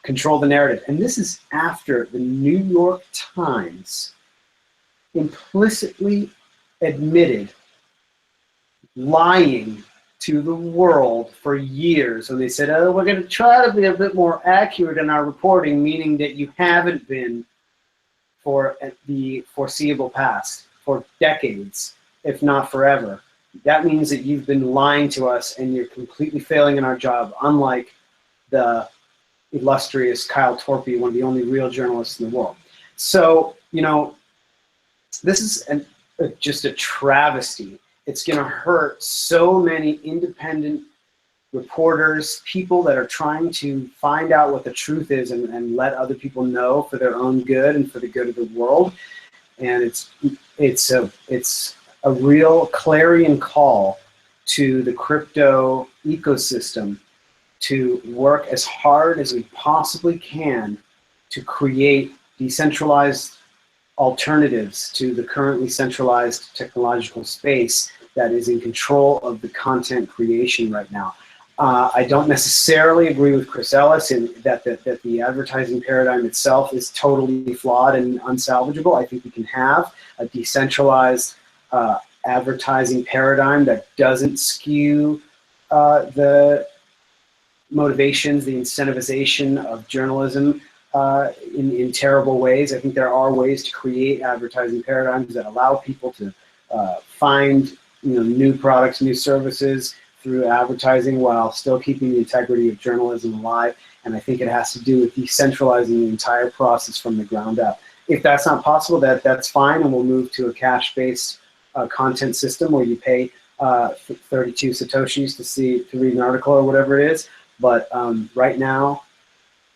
control the narrative. And this is after the New York Times implicitly admitted lying to the world for years when they said, oh, we're going to try to be a bit more accurate in our reporting, meaning that you haven't been for the foreseeable past, for decades, if not forever. That means that you've been lying to us and you're completely failing in our job, unlike the illustrious Kyle Torpey, one of the only real journalists in the world. So, you know, this is just a travesty. It's going to hurt so many independent reporters, people that are trying to find out what the truth is and let other people know for their own good and for the good of the world. And it's a real clarion call to the crypto ecosystem to work as hard as we possibly can to create decentralized alternatives to the currently centralized technological space that is in control of the content creation right now. I don't necessarily agree with Chris Ellis in that the advertising paradigm itself is totally flawed and unsalvageable. I think we can have a decentralized advertising paradigm that doesn't skew the motivations, the incentivization of journalism in terrible ways. I think there are ways to create advertising paradigms that allow people to find new products, new services through advertising while still keeping the integrity of journalism alive. And I think it has to do with decentralizing the entire process from the ground up. If that's not possible, that's fine, and we'll move to a cash-based content system where you pay 32 Satoshis to read an article or whatever it is. But right now,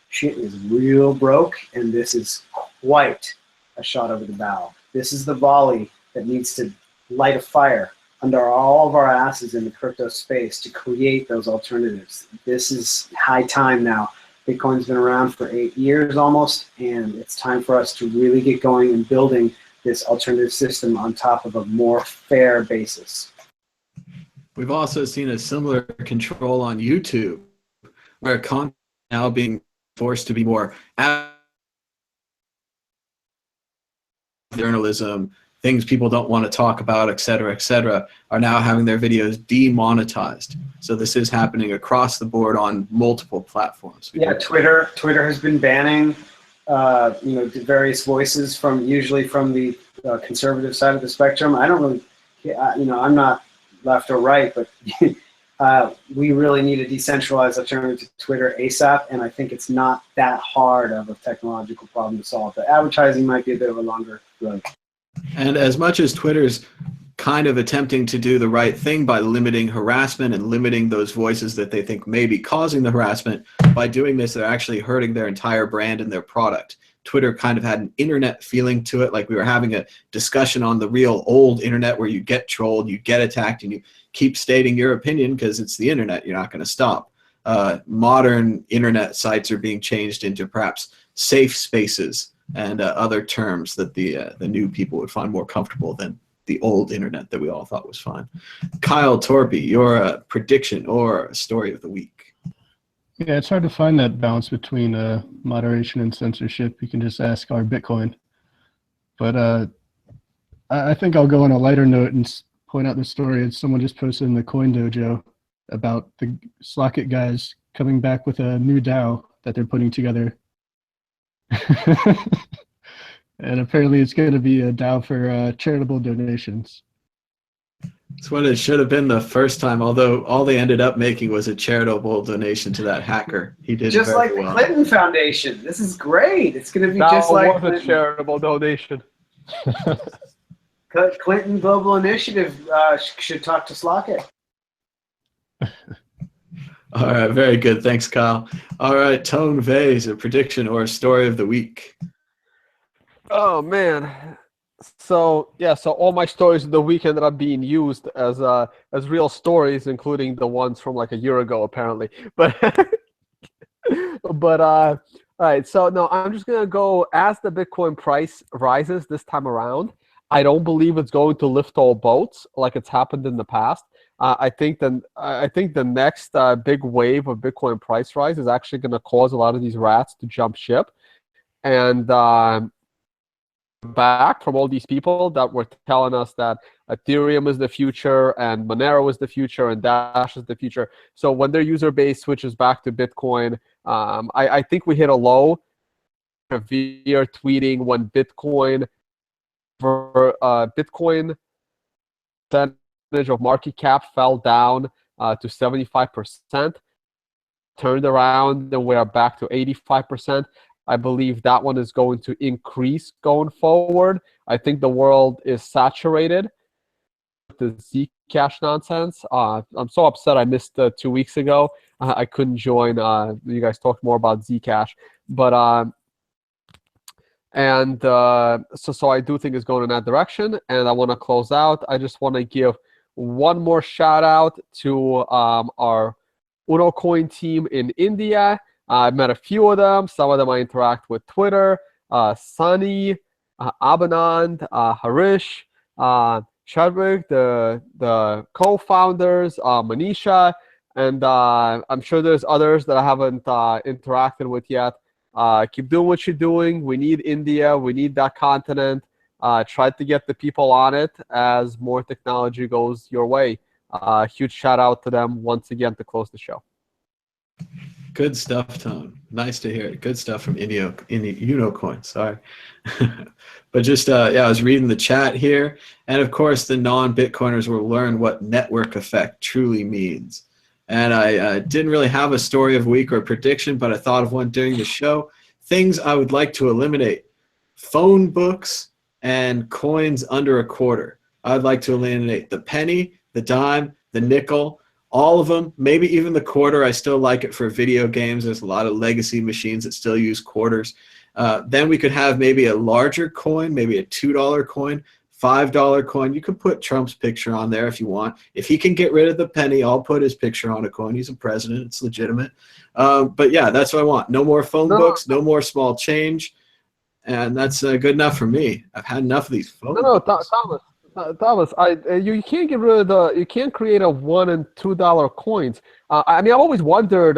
shit is real broke, and this is quite a shot over the bow. This is the volley that needs to light a fire under all of our asses in the crypto space to create those alternatives. This is high time now. Bitcoin's been around for 8 years almost, and it's time for us to really get going and building this alternative system on top of a more fair basis. We've also seen a similar control on YouTube, where content now being forced to be more journalism, things people don't want to talk about, et cetera, are now having their videos demonetized. So this is happening across the board on multiple platforms. Yeah, Twitter has been banning various voices usually from the conservative side of the spectrum. I don't really, I'm not left or right, but we really need a decentralized alternative to Twitter ASAP, and I think it's not that hard of a technological problem to solve. But advertising might be a bit of a longer road. And as much as Twitter's kind of attempting to do the right thing by limiting harassment and limiting those voices that they think may be causing the harassment, by doing this, they're actually hurting their entire brand and their product. Twitter kind of had an internet feeling to it, like we were having a discussion on the real old internet where you get trolled, you get attacked, and you keep stating your opinion because it's the internet. You're not going to stop. Modern internet sites are being changed into perhaps safe spaces and other terms that the new people would find more comfortable than the old internet that we all thought was fine. Kyle Torpey, your prediction or a story of the week? Yeah, it's hard to find that balance between moderation and censorship. You can just ask our Bitcoin. But I think I'll go on a lighter note and point out the story that someone just posted in the Coin Dojo about the Slockit guys coming back with a new DAO that they're putting together. And apparently it's going to be a DAO for charitable donations. It's what it should have been the first time, although all they ended up making was a charitable donation to that hacker. He did just very like the well. Clinton Foundation. This is great. It's going to be That just like was a charitable donation. Clinton Global Initiative should talk to Slockit. All right, very good. Thanks, Kyle. All right, Tone Vase, a prediction or a story of the week. Oh man. So yeah, so all my stories of the week ended up being used as real stories, including the ones from like a year ago, apparently. But but all right. So no, I'm just gonna go as the Bitcoin price rises this time around. I don't believe it's going to lift all boats like it's happened in the past. I think the next big wave of Bitcoin price rise is actually going to cause a lot of these rats to jump ship and back from all these people that were telling us that Ethereum is the future and Monero is the future and Dash is the future. So when their user base switches back to Bitcoin, I think we hit a low. Severe tweeting when Bitcoin percentage of market cap fell down to 75%, turned around, and we're back to 85%. I believe that one is going to increase going forward. I think the world is saturated with the Zcash nonsense. I'm so upset I missed 2 weeks ago. I couldn't join. You guys talked more about Zcash. But so I do think it's going in that direction. And I want to close out. I just want to give one more shout out to our Uno Coin team in India. I've met a few of them. Some of them I interact with Twitter. Sunny, Abhinand, Harish, Chadwick, the co-founders, Manisha, and I'm sure there's others that I haven't interacted with yet. Keep doing what you're doing. We need India. We need that continent. Try to get the people on it as more technology goes your way. Huge shout out to them once again to close the show. Good stuff, Tom. Nice to hear it. Good stuff from Unocoin. Sorry. But just, I was reading the chat here. And of course, the non-Bitcoiners will learn what network effect truly means. And I didn't really have a story of the week or a prediction, but I thought of one during the show. Things I would like to eliminate. Phone books and coins under a quarter. I'd like to eliminate the penny, the dime, the nickel, all of them, maybe even the quarter. I still like it for video games. There's a lot of legacy machines that still use quarters. Then we could have maybe a larger coin, maybe a $2 coin, $5 coin. You could put Trump's picture on there if you want. If he can get rid of the penny, I'll put his picture on a coin. He's a president. It's legitimate. But yeah, that's what I want. No more phone books, no more small change. And that's good enough for me. I've had enough of these phone books. Thomas, you can't get rid of you can't create a $1 and $2 coins. I mean, I've always wondered,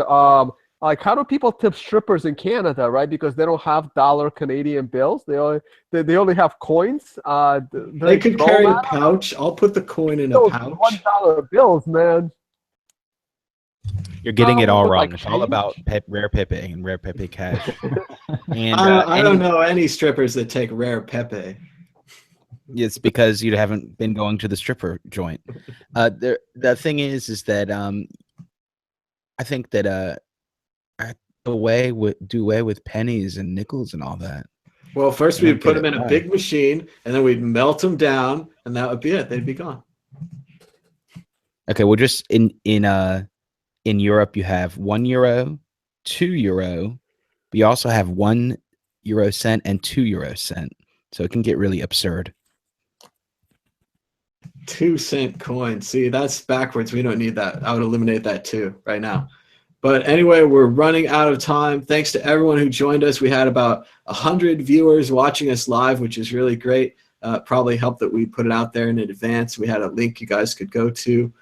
like, how do people tip strippers in Canada, right? Because they don't have dollar Canadian bills. They only have coins. They could carry a pouch. I'll put the coin in a pouch. $1 bills, man. You're getting it all wrong. Like, it's all about rare Pepe and rare Pepe cash. And I don't know any strippers that take rare Pepe. It's because you haven't been going to the stripper joint. The thing is that I think that do away with pennies and nickels and all that. Well, first we'd put them in a big machine, and then we'd melt them down, and that would be it. They'd be gone. Okay, well, just in Europe, you have €1, €2. But you also have €1 and €2. So it can get really absurd. 2-cent coin. See, that's backwards. We don't need that. I would eliminate that too right now. But anyway, we're running out of time. Thanks to everyone who joined us. We had about 100 viewers watching us live, which is really great. Probably helped that we put it out there in advance. We had a link you guys could go to.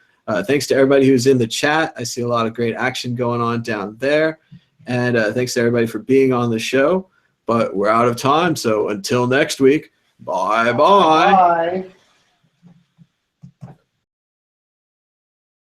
Thanks to everybody who's in the chat. I see a lot of great action going on down there. And thanks to everybody for being on the show. But we're out of time. So until next week, bye-bye. Bye.